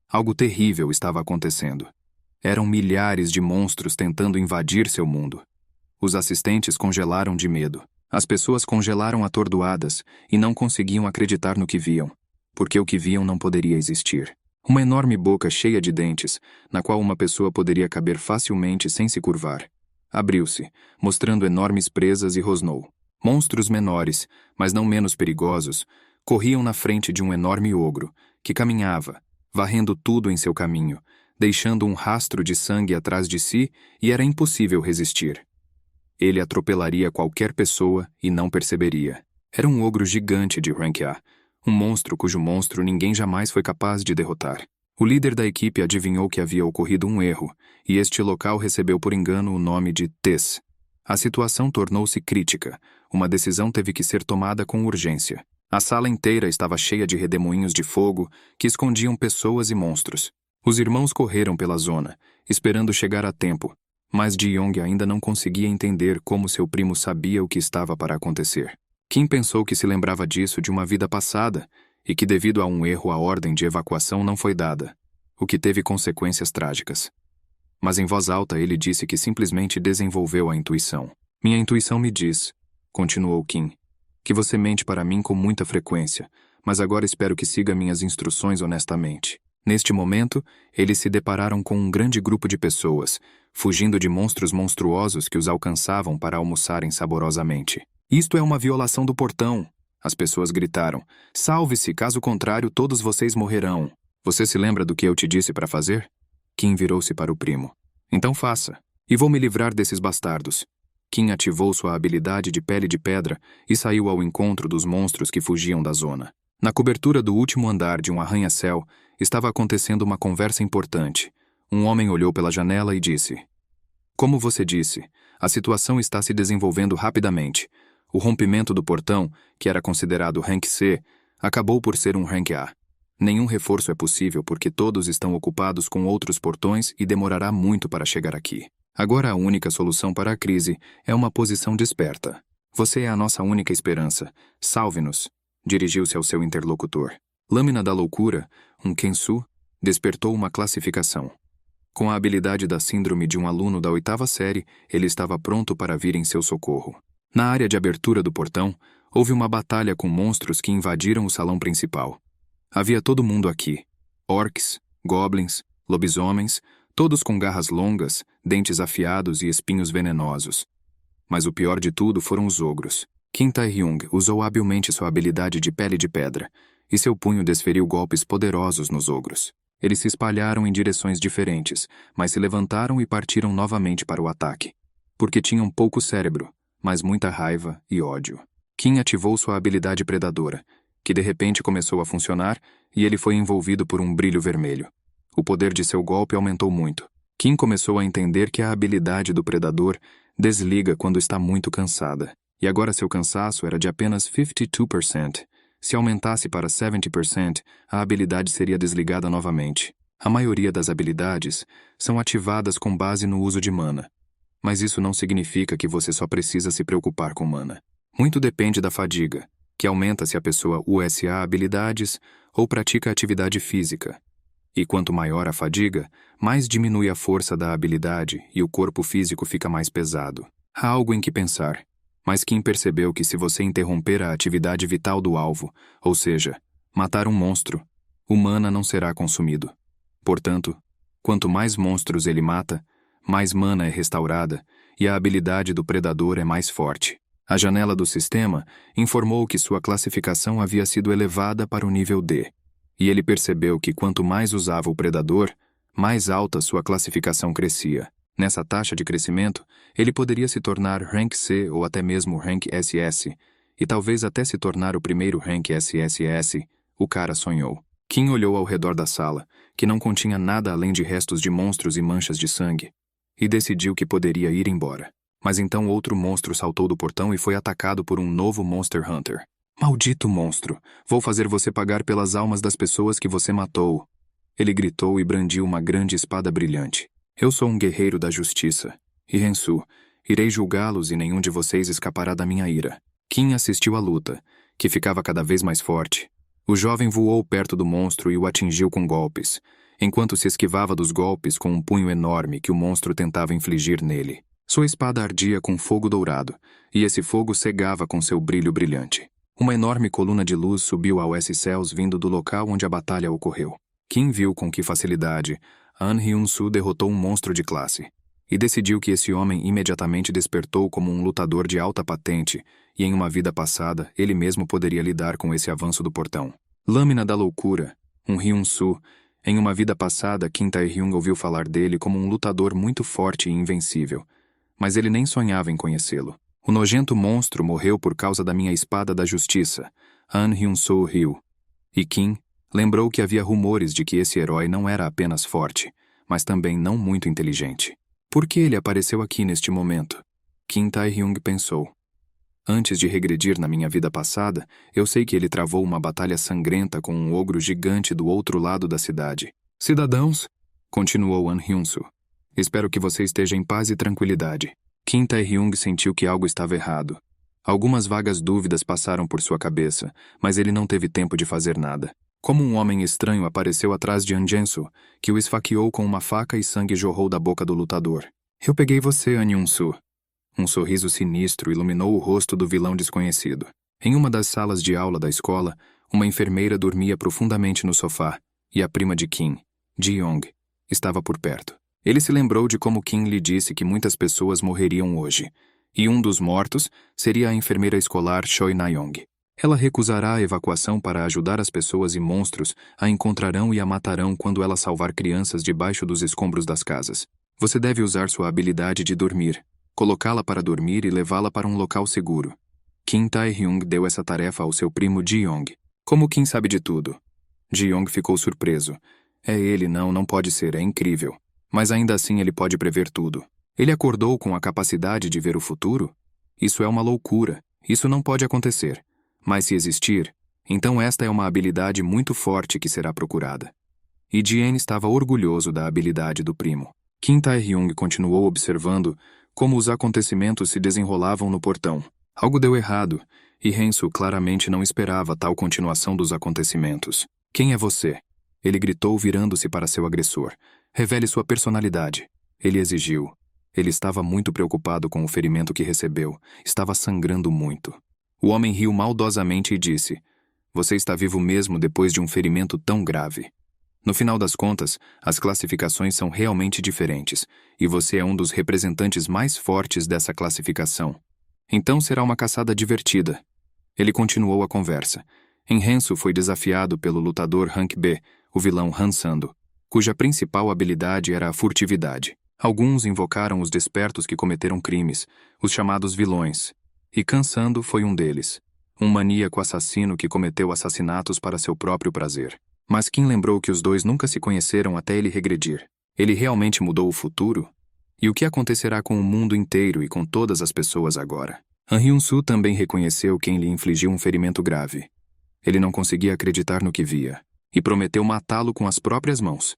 Algo terrível estava acontecendo. Eram milhares de monstros tentando invadir seu mundo. Os assistentes congelaram de medo. As pessoas congelaram atordoadas e não conseguiam acreditar no que viam, porque o que viam não poderia existir. Uma enorme boca cheia de dentes, na qual uma pessoa poderia caber facilmente sem se curvar. Abriu-se, mostrando enormes presas e rosnou. Monstros menores, mas não menos perigosos, corriam na frente de um enorme ogro, que caminhava, varrendo tudo em seu caminho, deixando um rastro de sangue atrás de si e era impossível resistir. Ele atropelaria qualquer pessoa e não perceberia. Era um ogro gigante de Rank A, um monstro cujo monstro ninguém jamais foi capaz de derrotar. O líder da equipe adivinhou que havia ocorrido um erro, e este local recebeu por engano o nome de TES. A situação tornou-se crítica. Uma decisão teve que ser tomada com urgência. A sala inteira estava cheia de redemoinhos de fogo que escondiam pessoas e monstros. Os irmãos correram pela zona, esperando chegar a tempo, mas Jeong ainda não conseguia entender como seu primo sabia o que estava para acontecer. Kim pensou que se lembrava disso de uma vida passada e que devido a um erro a ordem de evacuação não foi dada, o que teve consequências trágicas. Mas em voz alta ele disse que simplesmente desenvolveu a intuição. Minha intuição me diz, continuou Kim, que você mente para mim com muita frequência, mas agora espero que siga minhas instruções honestamente. Neste momento, eles se depararam com um grande grupo de pessoas, fugindo de monstros monstruosos que os alcançavam para almoçarem saborosamente. Isto é uma violação do portão, as pessoas gritaram. Salve-se, caso contrário todos vocês morrerão. Você se lembra do que eu te disse para fazer? Kim virou-se para o primo. Então faça, e vou me livrar desses bastardos. Kim ativou sua habilidade de pele de pedra e saiu ao encontro dos monstros que fugiam da zona. Na cobertura do último andar de um arranha-céu, estava acontecendo uma conversa importante. Um homem olhou pela janela e disse: "Como você disse, a situação está se desenvolvendo rapidamente. O rompimento do portão, que era considerado Rank C, acabou por ser um Rank A. Nenhum reforço é possível porque todos estão ocupados com outros portões e demorará muito para chegar aqui. Agora a única solução para a crise é uma posição desperta. Você é a nossa única esperança. Salve-nos." Dirigiu-se ao seu interlocutor. Lâmina da loucura, um Kensu, despertou uma classificação. Com a habilidade da síndrome de um aluno da 8ª série, ele estava pronto para vir em seu socorro. Na área de abertura do portão, houve uma batalha com monstros que invadiram o salão principal. Havia todo mundo aqui. Orcs, goblins, lobisomens, todos com garras longas, dentes afiados e espinhos venenosos. Mas o pior de tudo foram os ogros. Kim Tae-hyung usou habilmente sua habilidade de pele de pedra, e seu punho desferiu golpes poderosos nos ogros. Eles se espalharam em direções diferentes, mas se levantaram e partiram novamente para o ataque. Porque tinham pouco cérebro, mas muita raiva e ódio. Kim ativou sua habilidade predadora, que de repente começou a funcionar, e ele foi envolvido por um brilho vermelho. O poder de seu golpe aumentou muito. Kim começou a entender que a habilidade do predador desliga quando está muito cansada. E agora seu cansaço era de apenas 52%. Se aumentasse para 70%, a habilidade seria desligada novamente. A maioria das habilidades são ativadas com base no uso de mana. Mas isso não significa que você só precisa se preocupar com mana. Muito depende da fadiga, que aumenta se a pessoa usa habilidades ou pratica atividade física. E quanto maior a fadiga, mais diminui a força da habilidade e o corpo físico fica mais pesado. Há algo em que pensar. Mas Kim percebeu que se você interromper a atividade vital do alvo, ou seja, matar um monstro, o mana não será consumido. Portanto, quanto mais monstros ele mata, mais mana é restaurada e a habilidade do predador é mais forte. A janela do sistema informou que sua classificação havia sido elevada para o nível D, e ele percebeu que quanto mais usava o predador, mais alta sua classificação crescia. Nessa taxa de crescimento, ele poderia se tornar Rank C ou até mesmo Rank SS, e talvez até se tornar o primeiro Rank SSS, o cara sonhou. Kim olhou ao redor da sala, que não continha nada além de restos de monstros e manchas de sangue, e decidiu que poderia ir embora. Mas então outro monstro saltou do portão e foi atacado por um novo Monster Hunter. "Maldito monstro! Vou fazer você pagar pelas almas das pessoas que você matou!" Ele gritou e brandiu uma grande espada brilhante. "Eu sou um guerreiro da justiça. E Rensu, irei julgá-los e nenhum de vocês escapará da minha ira." Kim assistiu à luta, que ficava cada vez mais forte. O jovem voou perto do monstro e o atingiu com golpes, enquanto se esquivava dos golpes com um punho enorme que o monstro tentava infligir nele. Sua espada ardia com fogo dourado, e esse fogo cegava com seu brilho brilhante. Uma enorme coluna de luz subiu aos céus vindo do local onde a batalha ocorreu. Kim viu com que facilidade An Hyun-soo derrotou um monstro de classe, e decidiu que esse homem imediatamente despertou como um lutador de alta patente, e em uma vida passada ele mesmo poderia lidar com esse avanço do portão. Lâmina da loucura, um Hyun-soo. Em uma vida passada, Kim Tae-hyung ouviu falar dele como um lutador muito forte e invencível, mas ele nem sonhava em conhecê-lo. O nojento monstro morreu por causa da minha espada da justiça, An Hyun-soo Ryu. E Kim lembrou que havia rumores de que esse herói não era apenas forte, mas também não muito inteligente. Por que ele apareceu aqui neste momento? Kim Tae-hyung pensou. Antes de regredir na minha vida passada, eu sei que ele travou uma batalha sangrenta com um ogro gigante do outro lado da cidade. "Cidadãos", continuou An Hyun-soo, "espero que você esteja em paz e tranquilidade." Kim Tae-hyung sentiu que algo estava errado. Algumas vagas dúvidas passaram por sua cabeça, mas ele não teve tempo de fazer nada. Como um homem estranho apareceu atrás de An Jensu, que o esfaqueou com uma faca e sangue jorrou da boca do lutador. "Eu peguei você, An Hyun-soo." Um sorriso sinistro iluminou o rosto do vilão desconhecido. Em uma das salas de aula da escola, uma enfermeira dormia profundamente no sofá, e a prima de Kim, Ji-young, estava por perto. Ele se lembrou de como Kim lhe disse que muitas pessoas morreriam hoje, e um dos mortos seria a enfermeira escolar Choi Na-young. Ela recusará a evacuação para ajudar as pessoas e monstros a encontrarão e a matarão quando ela salvar crianças debaixo dos escombros das casas. Você deve usar sua habilidade de dormir, colocá-la para dormir e levá-la para um local seguro. Kim Tae-hyung deu essa tarefa ao seu primo Ji-young. Como Kim sabe de tudo? Ji-Yong ficou surpreso. É ele, não pode ser, é incrível. Mas ainda assim ele pode prever tudo. Ele acordou com a capacidade de ver o futuro? Isso é uma loucura. Isso não pode acontecer. Mas se existir, então esta é uma habilidade muito forte que será procurada. E Jien estava orgulhoso da habilidade do primo. Kim Tae-hyung continuou observando como os acontecimentos se desenrolavam no portão. Algo deu errado, e Rensu claramente não esperava tal continuação dos acontecimentos. Quem é você? Ele gritou virando-se para seu agressor. Revele sua personalidade. Ele exigiu. Ele estava muito preocupado com o ferimento que recebeu. Estava sangrando muito. O homem riu maldosamente e disse: Você está vivo mesmo depois de um ferimento tão grave. No final das contas, as classificações são realmente diferentes, e você é um dos representantes mais fortes dessa classificação. Então será uma caçada divertida. Ele continuou a conversa. Rensu foi desafiado pelo lutador Hank B, o vilão Han Sando, cuja principal habilidade era a furtividade. Alguns invocaram os despertos que cometeram crimes, os chamados vilões, e Kan Sando foi um deles, um maníaco assassino que cometeu assassinatos para seu próprio prazer. Mas Kim lembrou que os dois nunca se conheceram até ele regredir. Ele realmente mudou o futuro? E o que acontecerá com o mundo inteiro e com todas as pessoas agora? Han Hyun-soo também reconheceu quem lhe infligiu um ferimento grave. Ele não conseguia acreditar no que via, e prometeu matá-lo com as próprias mãos.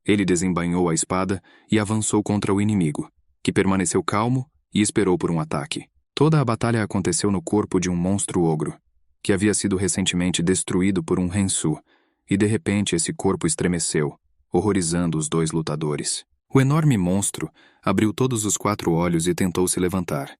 Ele desembainhou a espada e avançou contra o inimigo, que permaneceu calmo e esperou por um ataque. Toda a batalha aconteceu no corpo de um monstro ogro, que havia sido recentemente destruído por um Rensu, e de repente esse corpo estremeceu, horrorizando os dois lutadores. O enorme monstro abriu todos os 4 olhos e tentou se levantar,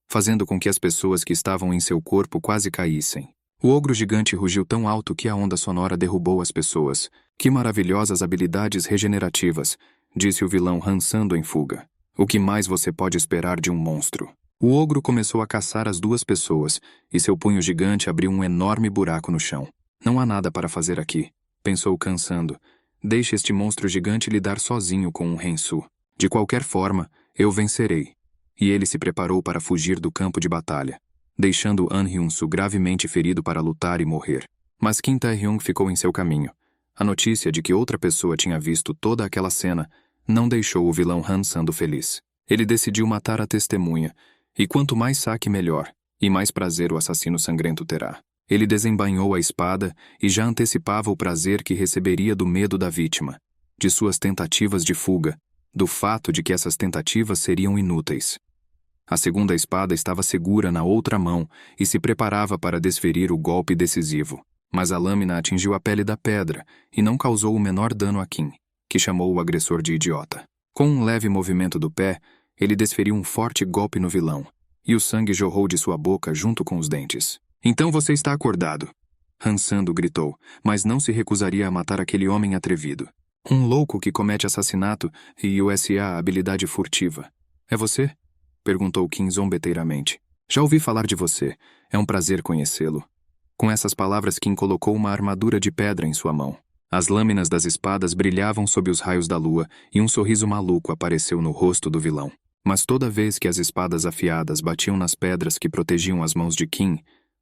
fazendo com que as pessoas que estavam em seu corpo quase caíssem. O ogro gigante rugiu tão alto que a onda sonora derrubou as pessoas. Que maravilhosas habilidades regenerativas, disse o vilão Han Sando em fuga. O que mais você pode esperar de um monstro? O ogro começou a caçar as 2 pessoas, e seu punho gigante abriu um enorme buraco no chão. Não há nada para fazer aqui, pensou Kan Sando. Deixe este monstro gigante lidar sozinho com um Rensu. De qualquer forma, eu vencerei. E ele se preparou para fugir do campo de batalha, deixando Han Hyun-soo gravemente ferido para lutar e morrer. Mas Kim Tae-hyung ficou em seu caminho. A notícia de que outra pessoa tinha visto toda aquela cena não deixou o vilão Han Sando feliz. Ele decidiu matar a testemunha, e quanto mais saque melhor, e mais prazer o assassino sangrento terá. Ele desembainhou a espada e já antecipava o prazer que receberia do medo da vítima, de suas tentativas de fuga, do fato de que essas tentativas seriam inúteis. A segunda espada estava segura na outra mão e se preparava para desferir o golpe decisivo. Mas a lâmina atingiu a pele da pedra e não causou o menor dano a Kim, que chamou o agressor de idiota. Com um leve movimento do pé, ele desferiu um forte golpe no vilão, e o sangue jorrou de sua boca junto com os dentes. Então você está acordado, Han Sando gritou, mas não se recusaria a matar aquele homem atrevido. Um louco que comete assassinato e USA habilidade furtiva. É você? Perguntou Kim zombeteiramente. Já ouvi falar de você. É um prazer conhecê-lo. Com essas palavras, Kim colocou uma armadura de pedra em sua mão. As lâminas das espadas brilhavam sob os raios da lua e um sorriso maluco apareceu no rosto do vilão. Mas toda vez que as espadas afiadas batiam nas pedras que protegiam as mãos de Kim,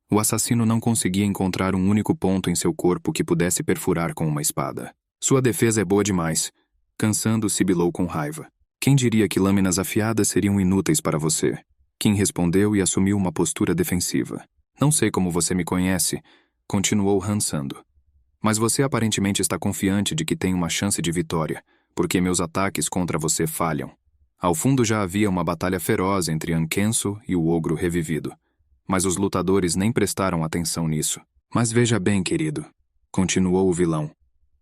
o assassino não conseguia encontrar um único ponto em seu corpo que pudesse perfurar com uma espada. Sua defesa é boa demais. Kan Sando sibilou com raiva. Quem diria que lâminas afiadas seriam inúteis para você? Kim respondeu e assumiu uma postura defensiva. Não sei como você me conhece, continuou Han Sando. Mas você aparentemente está confiante de que tem uma chance de vitória, porque meus ataques contra você falham. Ao fundo já havia uma batalha feroz entre Ankenso e o ogro revivido. Mas os lutadores nem prestaram atenção nisso. Mas veja bem, querido, continuou o vilão.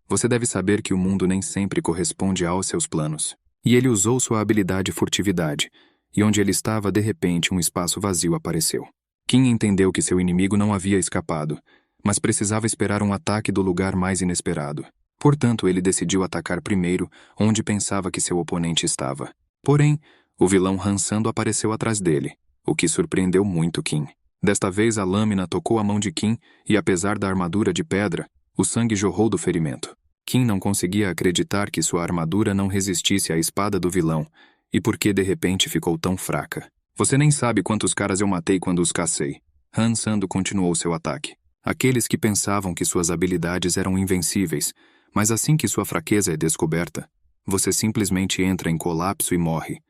Você deve saber que o mundo nem sempre corresponde aos seus planos. E ele usou sua habilidade furtividade, e onde ele estava, de repente, um espaço vazio apareceu. Kim entendeu que seu inimigo não havia escapado, mas precisava esperar um ataque do lugar mais inesperado. Portanto, ele decidiu atacar primeiro onde pensava que seu oponente estava. Porém, o vilão Han Sando apareceu atrás dele, o que surpreendeu muito Kim. Desta vez, a lâmina tocou a mão de Kim e, apesar da armadura de pedra, o sangue jorrou do ferimento. Kim não conseguia acreditar que sua armadura não resistisse à espada do vilão, e por que de repente ficou tão fraca. Você nem sabe quantos caras eu matei quando os cacei. Han Sando continuou seu ataque. Aqueles que pensavam que suas habilidades eram invencíveis, mas assim que sua fraqueza é descoberta, você simplesmente entra em colapso e morre.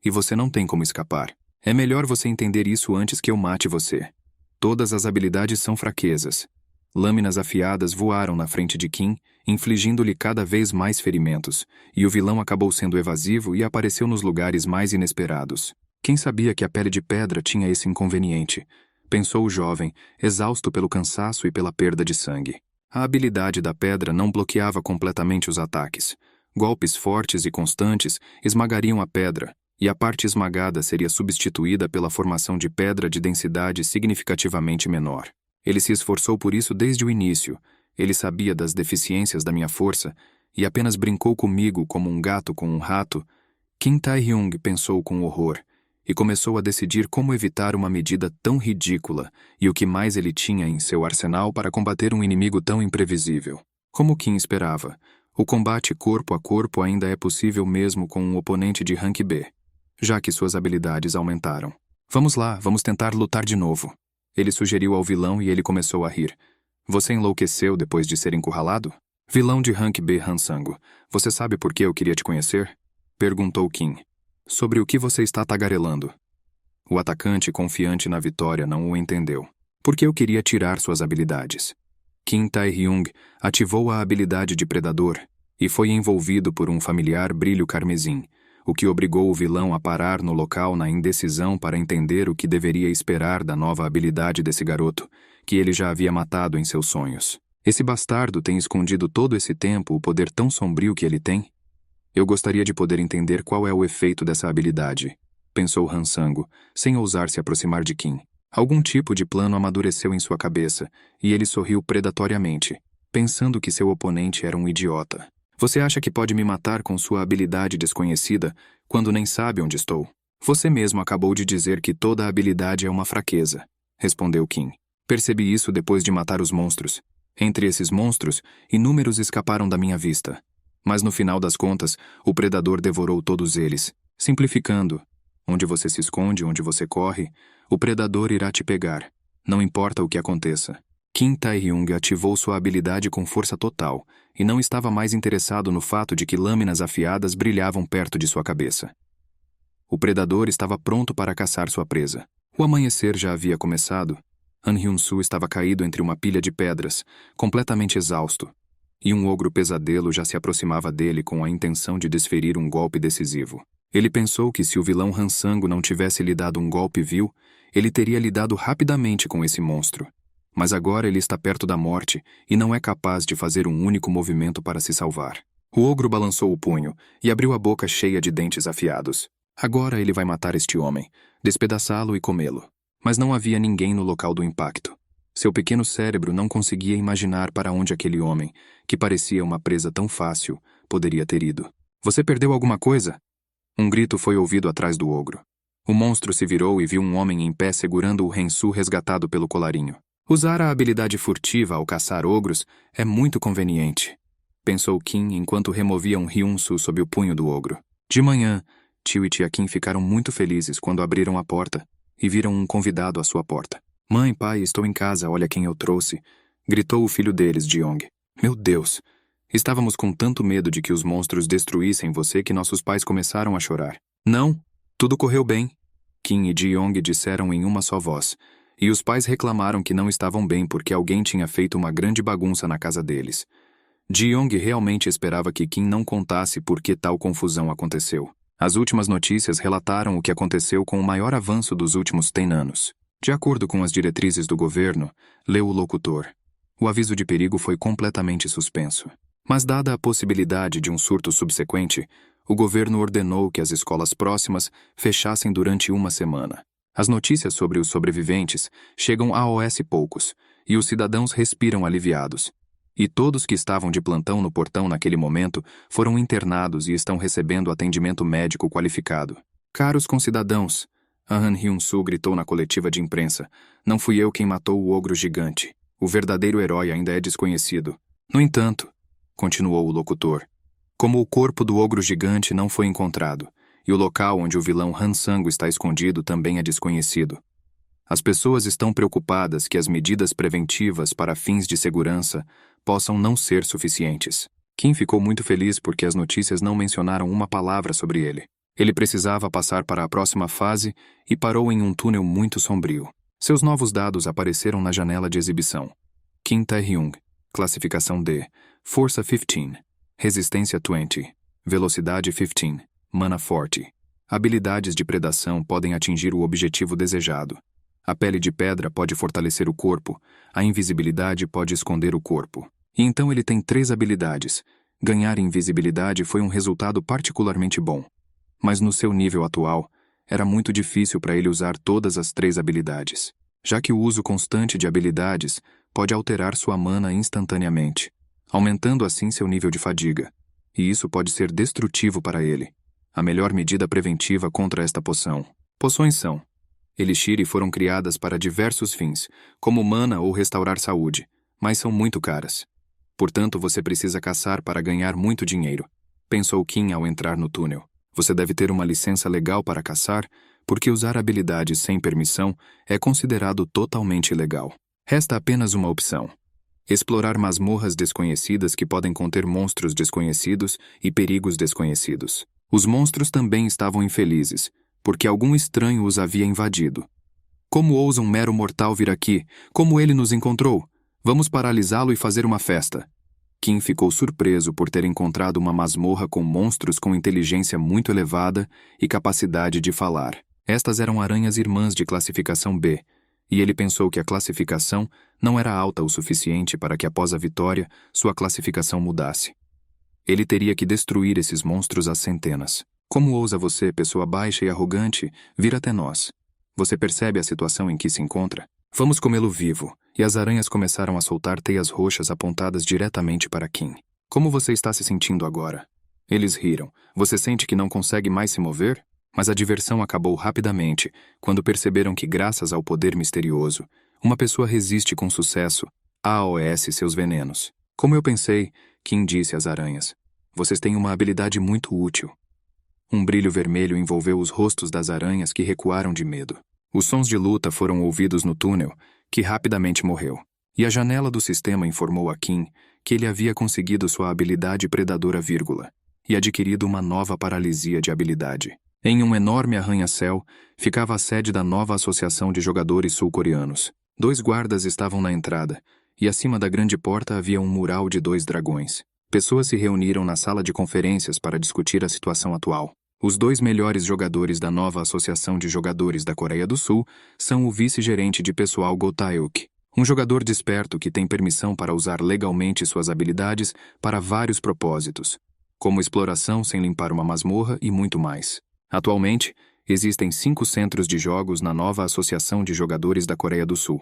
E você não tem como escapar. É melhor você entender isso antes que eu mate você. Todas as habilidades são fraquezas. Lâminas afiadas voaram na frente de Kim, infligindo-lhe cada vez mais ferimentos, e o vilão acabou sendo evasivo e apareceu nos lugares mais inesperados. Quem sabia que a pele de pedra tinha esse inconveniente? Pensou o jovem, exausto pelo cansaço e pela perda de sangue. A habilidade da pedra não bloqueava completamente os ataques. Golpes fortes e constantes esmagariam a pedra, e a parte esmagada seria substituída pela formação de pedra de densidade significativamente menor. Ele se esforçou por isso desde o início. Ele sabia das deficiências da minha força e apenas brincou comigo como um gato com um rato. Kim Tae-hyung pensou com horror e começou a decidir como evitar uma medida tão ridícula e o que mais ele tinha em seu arsenal para combater um inimigo tão imprevisível. Como Kim esperava, o combate corpo a corpo ainda é possível mesmo com um oponente de rank B, já que suas habilidades aumentaram. Vamos lá, vamos tentar lutar de novo. Ele sugeriu ao vilão e ele começou a rir. Você enlouqueceu depois de ser encurralado? Vilão de rank B Hansango, você sabe por que eu queria te conhecer? Perguntou Kim. Sobre o que você está tagarelando? O atacante, confiante na vitória, não o entendeu. Porque eu queria tirar suas habilidades. Kim Tae-hyung ativou a habilidade de predador e foi envolvido por um familiar brilho carmesim, o que obrigou o vilão a parar no local na indecisão para entender o que deveria esperar da nova habilidade desse garoto, que ele já havia matado em seus sonhos. Esse bastardo tem escondido todo esse tempo o poder tão sombrio que ele tem? Eu gostaria de poder entender qual é o efeito dessa habilidade, pensou Hansango, sem ousar se aproximar de Kim. Algum tipo de plano amadureceu em sua cabeça, e ele sorriu predatoriamente, pensando que seu oponente era um idiota. Você acha que pode me matar com sua habilidade desconhecida, quando nem sabe onde estou? Você mesmo acabou de dizer que toda habilidade é uma fraqueza, respondeu Kim. Percebi isso depois de matar os monstros. Entre esses monstros, inúmeros escaparam da minha vista. Mas no final das contas, o predador devorou todos eles. Simplificando, onde você se esconde, onde você corre, o predador irá te pegar. Não importa o que aconteça. Kim Tae-hyung ativou sua habilidade com força total e não estava mais interessado no fato de que lâminas afiadas brilhavam perto de sua cabeça. O predador estava pronto para caçar sua presa. O amanhecer já havia começado. Han Hyun-soo estava caído entre uma pilha de pedras, completamente exausto, e um ogro pesadelo já se aproximava dele com a intenção de desferir um golpe decisivo. Ele pensou que se o vilão Hansango não tivesse lhe dado um golpe vil, ele teria lidado rapidamente com esse monstro. Mas agora ele está perto da morte e não é capaz de fazer um único movimento para se salvar. O ogro balançou o punho e abriu a boca cheia de dentes afiados. Agora ele vai matar este homem, despedaçá-lo e comê-lo. Mas não havia ninguém no local do impacto. Seu pequeno cérebro não conseguia imaginar para onde aquele homem, que parecia uma presa tão fácil, poderia ter ido. Você perdeu alguma coisa? Um grito foi ouvido atrás do ogro. O monstro se virou e viu um homem em pé segurando o Rensu resgatado pelo colarinho. Usar a habilidade furtiva ao caçar ogros é muito conveniente, pensou Kim enquanto removia um Hyun-soo sob o punho do ogro. De manhã, tio e tia Kim ficaram muito felizes quando abriram a porta e viram um convidado à sua porta. Mãe, pai, estou em casa, olha quem eu trouxe, gritou o filho deles, Jeong. Meu Deus! Estávamos com tanto medo de que os monstros destruíssem você que nossos pais começaram a chorar. Não, tudo correu bem, Kim e Jeong disseram em uma só voz. E os pais reclamaram que não estavam bem porque alguém tinha feito uma grande bagunça na casa deles. Jeong realmente esperava que Kim não contasse por que tal confusão aconteceu. As últimas notícias relataram o que aconteceu com o maior avanço dos últimos 10 anos. De acordo com as diretrizes do governo, leu o locutor, o aviso de perigo foi completamente suspenso. Mas dada a possibilidade de um surto subsequente, o governo ordenou que as escolas próximas fechassem durante uma semana. As notícias sobre os sobreviventes chegam aos poucos, e os cidadãos respiram aliviados. E todos que estavam de plantão no portão naquele momento foram internados e estão recebendo atendimento médico qualificado. Caros concidadãos, Han Hyun-soo gritou na coletiva de imprensa, não fui eu quem matou o ogro gigante. O verdadeiro herói ainda é desconhecido. No entanto, continuou o locutor, como o corpo do ogro gigante não foi encontrado, e o local onde o vilão Hansango está escondido também é desconhecido. As pessoas estão preocupadas que as medidas preventivas para fins de segurança possam não ser suficientes. Kim ficou muito feliz porque as notícias não mencionaram uma palavra sobre ele. Ele precisava passar para a próxima fase e parou em um túnel muito sombrio. Seus novos dados apareceram na janela de exibição. Kim Tae-hyung, classificação D, força 15, resistência 20, velocidade 15, mana forte. Habilidades de predação podem atingir o objetivo desejado. A pele de pedra pode fortalecer o corpo, a invisibilidade pode esconder o corpo. E então ele tem 3 habilidades. Ganhar invisibilidade foi um resultado particularmente bom. Mas no seu nível atual, era muito difícil para ele usar todas as 3 habilidades, já que o uso constante de habilidades pode alterar sua mana instantaneamente, aumentando assim seu nível de fadiga. E isso pode ser destrutivo para ele. A melhor medida preventiva contra esta poção. Poções são Elixir foram criadas para diversos fins, como mana ou restaurar saúde, mas são muito caras. Portanto, você precisa caçar para ganhar muito dinheiro, pensou Kim ao entrar no túnel. Você deve ter uma licença legal para caçar, porque usar habilidades sem permissão é considerado totalmente ilegal. Resta apenas uma opção: explorar masmorras desconhecidas que podem conter monstros desconhecidos e perigos desconhecidos. Os monstros também estavam infelizes, porque algum estranho os havia invadido. Como ousa um mero mortal vir aqui? Como ele nos encontrou? Vamos paralisá-lo e fazer uma festa. Kim ficou surpreso por ter encontrado uma masmorra com monstros com inteligência muito elevada e capacidade de falar. Estas eram aranhas irmãs de classificação B, e ele pensou que a classificação não era alta o suficiente para que após a vitória sua classificação mudasse. Ele teria que destruir esses monstros às centenas. Como ousa você, pessoa baixa e arrogante, vir até nós? Você percebe a situação em que se encontra? Vamos comê-lo vivo. E as aranhas começaram a soltar teias roxas apontadas diretamente para Kim. Como você está se sentindo agora? Eles riram. Você sente que não consegue mais se mover? Mas a diversão acabou rapidamente, quando perceberam que, graças ao poder misterioso, uma pessoa resiste com sucesso a AOS seus venenos. Como eu pensei, Kim disse às aranhas. Vocês têm uma habilidade muito útil. Um brilho vermelho envolveu os rostos das aranhas que recuaram de medo. Os sons de luta foram ouvidos no túnel, que rapidamente morreu. E a janela do sistema informou a Kim que ele havia conseguido sua habilidade predadora, e adquirido uma nova paralisia de habilidade. Em um enorme arranha-céu, ficava a sede da nova Associação de Jogadores Sul-Coreanos. 2 guardas estavam na entrada, e acima da grande porta havia um mural de 2 dragões. Pessoas se reuniram na sala de conferências para discutir a situação atual. Os 2 melhores jogadores da nova Associação de Jogadores da Coreia do Sul são o vice-gerente de pessoal Go Tae-hyuk, um jogador desperto que tem permissão para usar legalmente suas habilidades para vários propósitos, como exploração sem limpar uma masmorra e muito mais. Atualmente, existem 5 centros de jogos na nova Associação de Jogadores da Coreia do Sul.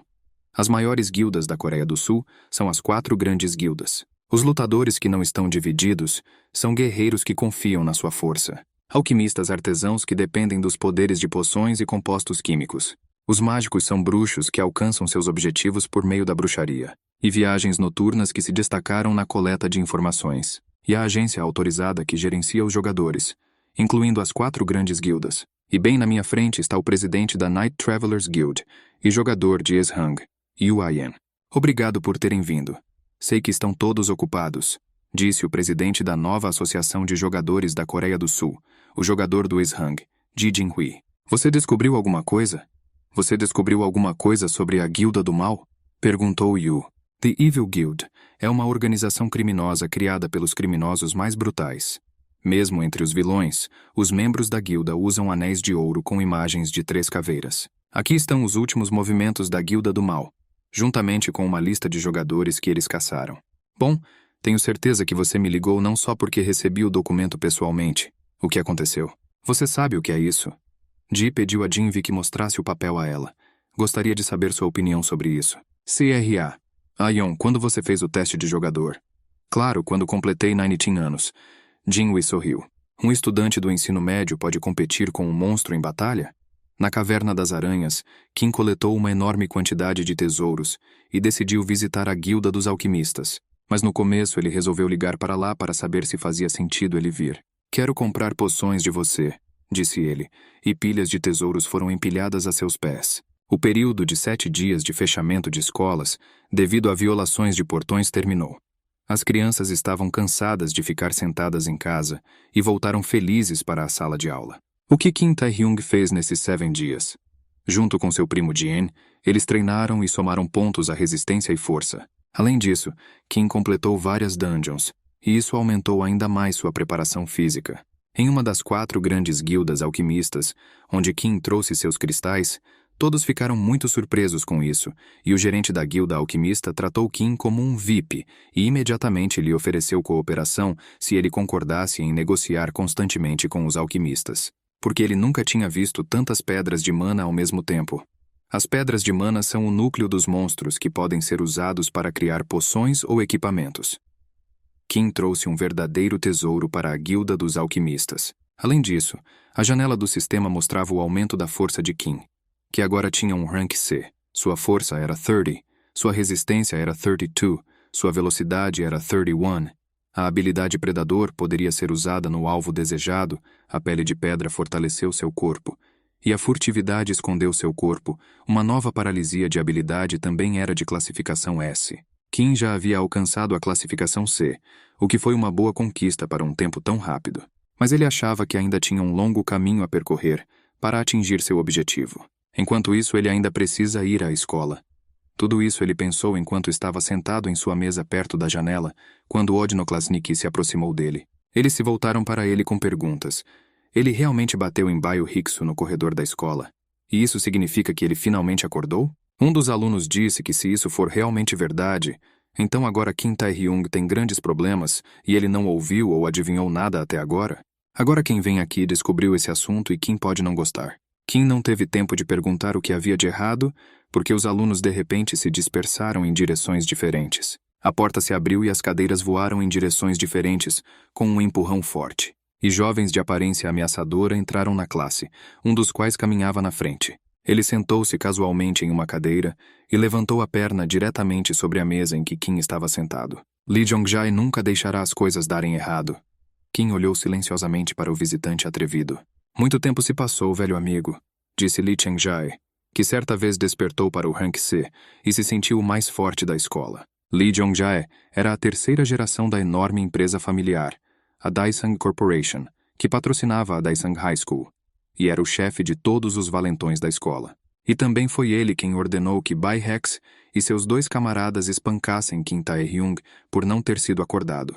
As maiores guildas da Coreia do Sul são as 4 grandes guildas. Os lutadores que não estão divididos são guerreiros que confiam na sua força. Alquimistas artesãos que dependem dos poderes de poções e compostos químicos. Os mágicos são bruxos que alcançam seus objetivos por meio da bruxaria. E viagens noturnas que se destacaram na coleta de informações. E a agência autorizada que gerencia os jogadores, incluindo as 4 grandes guildas. E bem na minha frente está o presidente da Night Travelers Guild e jogador de Eshang, Yu-Ayen. Obrigado por terem vindo. Sei que estão todos ocupados, disse o presidente da nova Associação de Jogadores da Coreia do Sul, o jogador do Eshang, Ji Jin-hui. Você descobriu alguma coisa? Você descobriu alguma coisa sobre a Guilda do Mal? Perguntou Yu. The Evil Guild é uma organização criminosa criada pelos criminosos mais brutais. Mesmo entre os vilões, os membros da guilda usam anéis de ouro com imagens de 3 caveiras. Aqui estão os últimos movimentos da Guilda do Mal, juntamente com uma lista de jogadores que eles caçaram. Bom, tenho certeza que você me ligou não só porque recebi o documento pessoalmente. O que aconteceu? Você sabe o que é isso? Ji pediu a Jinvi que mostrasse o papel a ela. Gostaria de saber sua opinião sobre isso. CRA. Ayon, quando você fez o teste de jogador? Claro, quando completei 19 anos. Jinwi sorriu. Um estudante do ensino médio pode competir com um monstro em batalha? Na Caverna das Aranhas, Kim coletou uma enorme quantidade de tesouros e decidiu visitar a Guilda dos Alquimistas. Mas no começo ele resolveu ligar para lá para saber se fazia sentido ele vir. Quero comprar poções de você, disse ele, e pilhas de tesouros foram empilhadas a seus pés. O período de 7 dias de fechamento de escolas, devido a violações de portões, terminou. As crianças estavam cansadas de ficar sentadas em casa e voltaram felizes para a sala de aula. O que Kim Tae-hyung fez nesses 7 dias? Junto com seu primo Jin, eles treinaram e somaram pontos à resistência e força. Além disso, Kim completou várias dungeons, e isso aumentou ainda mais sua preparação física. Em uma das 4 grandes guildas alquimistas, onde Kim trouxe seus cristais, todos ficaram muito surpresos com isso, e o gerente da guilda alquimista tratou Kim como um VIP e imediatamente lhe ofereceu cooperação se ele concordasse em negociar constantemente com os alquimistas, porque ele nunca tinha visto tantas pedras de mana ao mesmo tempo. As pedras de mana são o núcleo dos monstros que podem ser usados para criar poções ou equipamentos. Kim trouxe um verdadeiro tesouro para a guilda dos alquimistas. Além disso, a janela do sistema mostrava o aumento da força de Kim, que agora tinha um rank C. Sua força era 30, sua resistência era 32, sua velocidade era 31. A habilidade Predador poderia ser usada no alvo desejado, a pele de pedra fortaleceu seu corpo, e a furtividade escondeu seu corpo. Uma nova paralisia de habilidade também era de classificação S. Kim já havia alcançado a classificação C, o que foi uma boa conquista para um tempo tão rápido. Mas ele achava que ainda tinha um longo caminho a percorrer para atingir seu objetivo. Enquanto isso, ele ainda precisa ir à escola. Tudo isso ele pensou enquanto estava sentado em sua mesa perto da janela, quando Odnoklasnik se aproximou dele. Eles se voltaram para ele com perguntas. Ele realmente bateu em Baio Hiksu no corredor da escola? E isso significa que ele finalmente acordou? Um dos alunos disse que se isso for realmente verdade, então agora Kim Tae-hyung tem grandes problemas e ele não ouviu ou adivinhou nada até agora? Agora quem vem aqui descobriu esse assunto e Kim pode não gostar. Kim não teve tempo de perguntar o que havia de errado, porque os alunos de repente se dispersaram em direções diferentes. A porta se abriu e as cadeiras voaram em direções diferentes, com um empurrão forte. E jovens de aparência ameaçadora entraram na classe, um dos quais caminhava na frente. Ele sentou-se casualmente em uma cadeira e levantou a perna diretamente sobre a mesa em que Kim estava sentado. Lee Jong-jae nunca deixará as coisas darem errado. Kim olhou silenciosamente para o visitante atrevido. Muito tempo se passou, velho amigo, disse Lee Cheng-jae, que certa vez despertou para o rank C e se sentiu o mais forte da escola. Lee Jong-jae era a 3ª geração da enorme empresa familiar, a Daesung Corporation, que patrocinava a Daesung High School, e era o chefe de todos os valentões da escola. E também foi ele quem ordenou que Bai Hex e seus 2 camaradas espancassem Kim Tae-hyung por não ter sido acordado.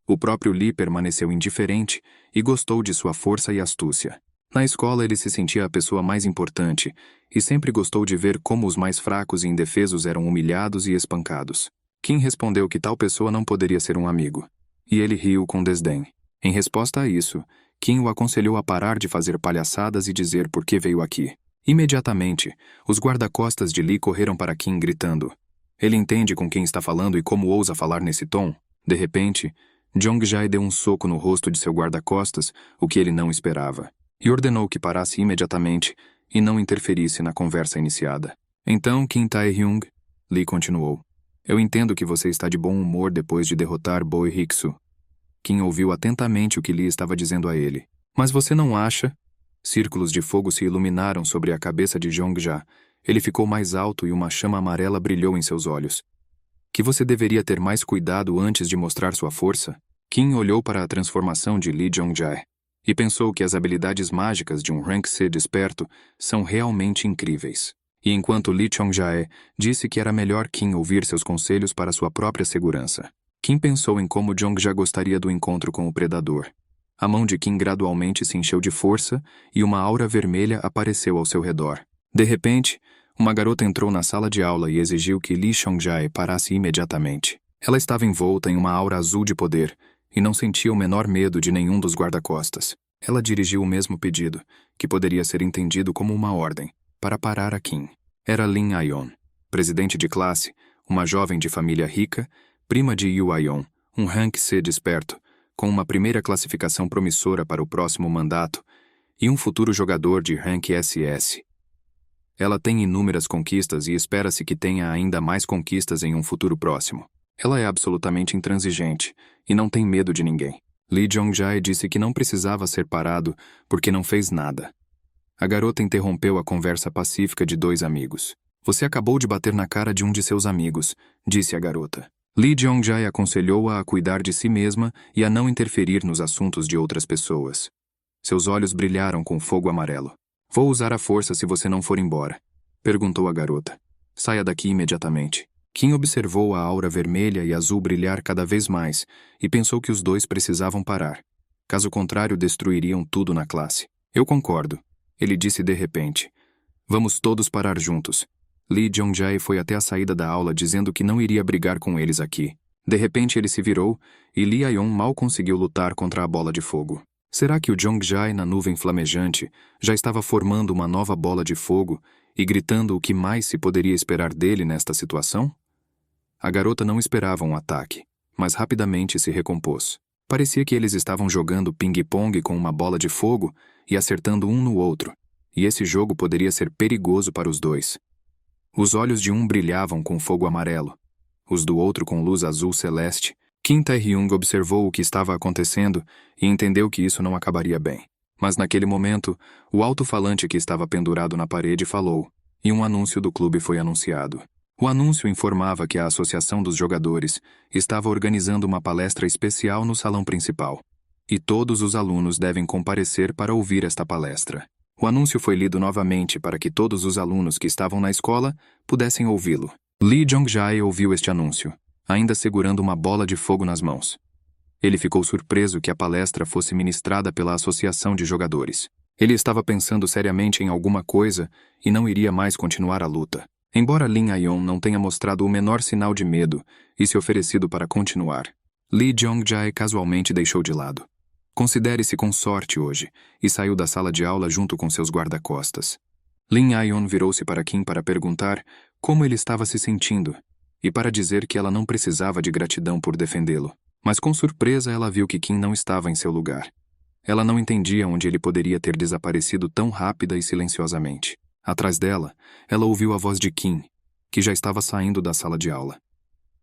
O próprio Lee permaneceu indiferente e gostou de sua força e astúcia. Na escola ele se sentia a pessoa mais importante e sempre gostou de ver como os mais fracos e indefesos eram humilhados e espancados. Kim respondeu que tal pessoa não poderia ser um amigo. E ele riu com desdém. Em resposta a isso, Kim o aconselhou a parar de fazer palhaçadas e dizer por que veio aqui. Imediatamente, os guarda-costas de Lee correram para Kim gritando: "Ele entende com quem está falando e como ousa falar nesse tom?" De repente, Jong-jae deu um soco no rosto de seu guarda-costas, o que ele não esperava, e ordenou que parasse imediatamente e não interferisse na conversa iniciada. Então, Kim Tae-hyung, Lee continuou, "Eu entendo que você está de bom humor depois de derrotar Baio Hiksu." Kim ouviu atentamente o que Lee estava dizendo a ele. "Mas você não acha?" Círculos de fogo se iluminaram sobre a cabeça de Jong-jae. Ele ficou mais alto e uma chama amarela brilhou em seus olhos. "Que você deveria ter mais cuidado antes de mostrar sua força?" Kim olhou para a transformação de Lee Jong-jae e pensou que as habilidades mágicas de um rank C desperto são realmente incríveis. E enquanto Lee Chong-jae disse que era melhor Kim ouvir seus conselhos para sua própria segurança, Kim pensou em como Jong-jae gostaria do encontro com o predador. A mão de Kim gradualmente se encheu de força e uma aura vermelha apareceu ao seu redor. De repente, uma garota entrou na sala de aula e exigiu que Lee Chong-jae parasse imediatamente. Ela estava envolta em uma aura azul de poder e não sentia o menor medo de nenhum dos guarda-costas. Ela dirigiu o mesmo pedido, que poderia ser entendido como uma ordem, para parar a Kim. Era Lin Ayon, presidente de classe, uma jovem de família rica, prima de Yu Ayon, um rank C desperto, com uma primeira classificação promissora para o próximo mandato, e um futuro jogador de rank SS. Ela tem inúmeras conquistas e espera-se que tenha ainda mais conquistas em um futuro próximo. Ela é absolutamente intransigente e não tem medo de ninguém. Lee Jong-jae disse que não precisava ser parado porque não fez nada. A garota interrompeu a conversa pacífica de dois amigos. Você acabou de bater na cara de um de seus amigos, disse a garota. Lee Jong-jae aconselhou-a a cuidar de si mesma e a não interferir nos assuntos de outras pessoas. Seus olhos brilharam com fogo amarelo. Vou usar a força se você não for embora, perguntou a garota. Saia daqui imediatamente. Kim observou a aura vermelha e azul brilhar cada vez mais e pensou que os dois precisavam parar. Caso contrário, destruiriam tudo na classe. Eu concordo, ele disse de repente. Vamos todos parar juntos. Lee Jong-jae foi até a saída da aula dizendo que não iria brigar com eles aqui. De repente ele se virou e Lee Ayon mal conseguiu lutar contra a bola de fogo. Será que o Jong-jae, na nuvem flamejante, já estava formando uma nova bola de fogo e gritando o que mais se poderia esperar dele nesta situação? A garota não esperava um ataque, mas rapidamente se recompôs. Parecia que eles estavam jogando ping-pong com uma bola de fogo e acertando um no outro, e esse jogo poderia ser perigoso para os dois. Os olhos de um brilhavam com fogo amarelo, os do outro com luz azul celeste. Kim Tae-hyung observou o que estava acontecendo e entendeu que isso não acabaria bem. Mas naquele momento, o alto-falante que estava pendurado na parede falou, e um anúncio do clube foi anunciado. O anúncio informava que a Associação dos Jogadores estava organizando uma palestra especial no salão principal, e todos os alunos devem comparecer para ouvir esta palestra. O anúncio foi lido novamente para que todos os alunos que estavam na escola pudessem ouvi-lo. Lee Jong-jae ouviu este anúncio, ainda segurando uma bola de fogo nas mãos. Ele ficou surpreso que a palestra fosse ministrada pela Associação de Jogadores. Ele estava pensando seriamente em alguma coisa e não iria mais continuar a luta. Embora Lin Ayon não tenha mostrado o menor sinal de medo e se oferecido para continuar, Lee Jong-jae casualmente deixou de lado. Considere-se com sorte hoje, e saiu da sala de aula junto com seus guarda-costas. Lin Ayon virou-se para Kim para perguntar como ele estava se sentindo, e para dizer que ela não precisava de gratidão por defendê-lo. Mas com surpresa ela viu que Kim não estava em seu lugar. Ela não entendia onde ele poderia ter desaparecido tão rápida e silenciosamente. Atrás dela, ela ouviu a voz de Kim, que já estava saindo da sala de aula.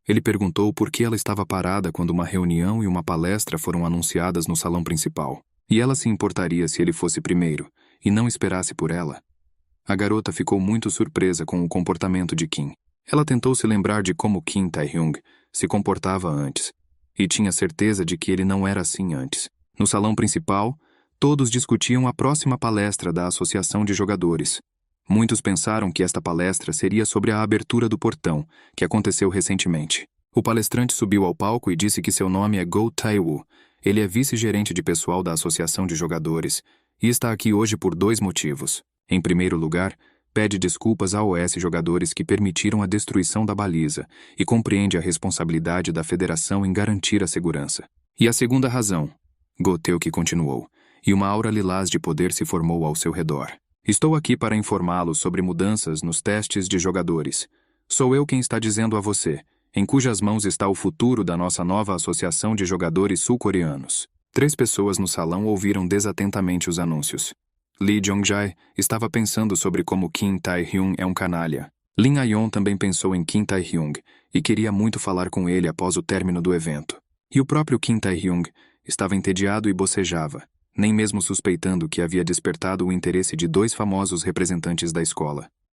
Ele perguntou por que ela estava parada quando uma reunião e uma palestra foram anunciadas no salão principal. E ela se importaria se ele fosse primeiro, e não esperasse por ela? A garota ficou muito surpresa com o comportamento de Kim. Ela tentou se lembrar de como Kim Tae-hyung se comportava antes, e tinha certeza de que ele não era assim antes. No salão principal, todos discutiam a próxima palestra da Associação de Jogadores. Muitos pensaram que esta palestra seria sobre a abertura do portão, que aconteceu recentemente. O palestrante subiu ao palco e disse que seu nome é Go Tae-woo. Ele é vice-gerente de pessoal da Associação de Jogadores e está aqui hoje por 2 motivos. Em primeiro lugar, pede desculpas a OS jogadores que permitiram a destruição da baliza e compreende a responsabilidade da federação em garantir a segurança. E a segunda razão, Go Tae-woo continuou, e uma aura lilás de poder se formou ao seu redor. Estou aqui para informá-lo sobre mudanças nos testes de jogadores. Sou eu quem está dizendo a você, em cujas mãos está o futuro da nossa nova Associação de Jogadores Sul-Coreanos. 3 pessoas no salão ouviram desatentamente os anúncios. Lee Jong-jae estava pensando sobre como Kim Tae-hyung é um canalha. Lin Ayon também pensou em Kim Tae-hyung e queria muito falar com ele após o término do evento. E o próprio Kim Tae-hyung estava entediado e bocejava, nem mesmo suspeitando que havia despertado o interesse de 2 famosos representantes da escola.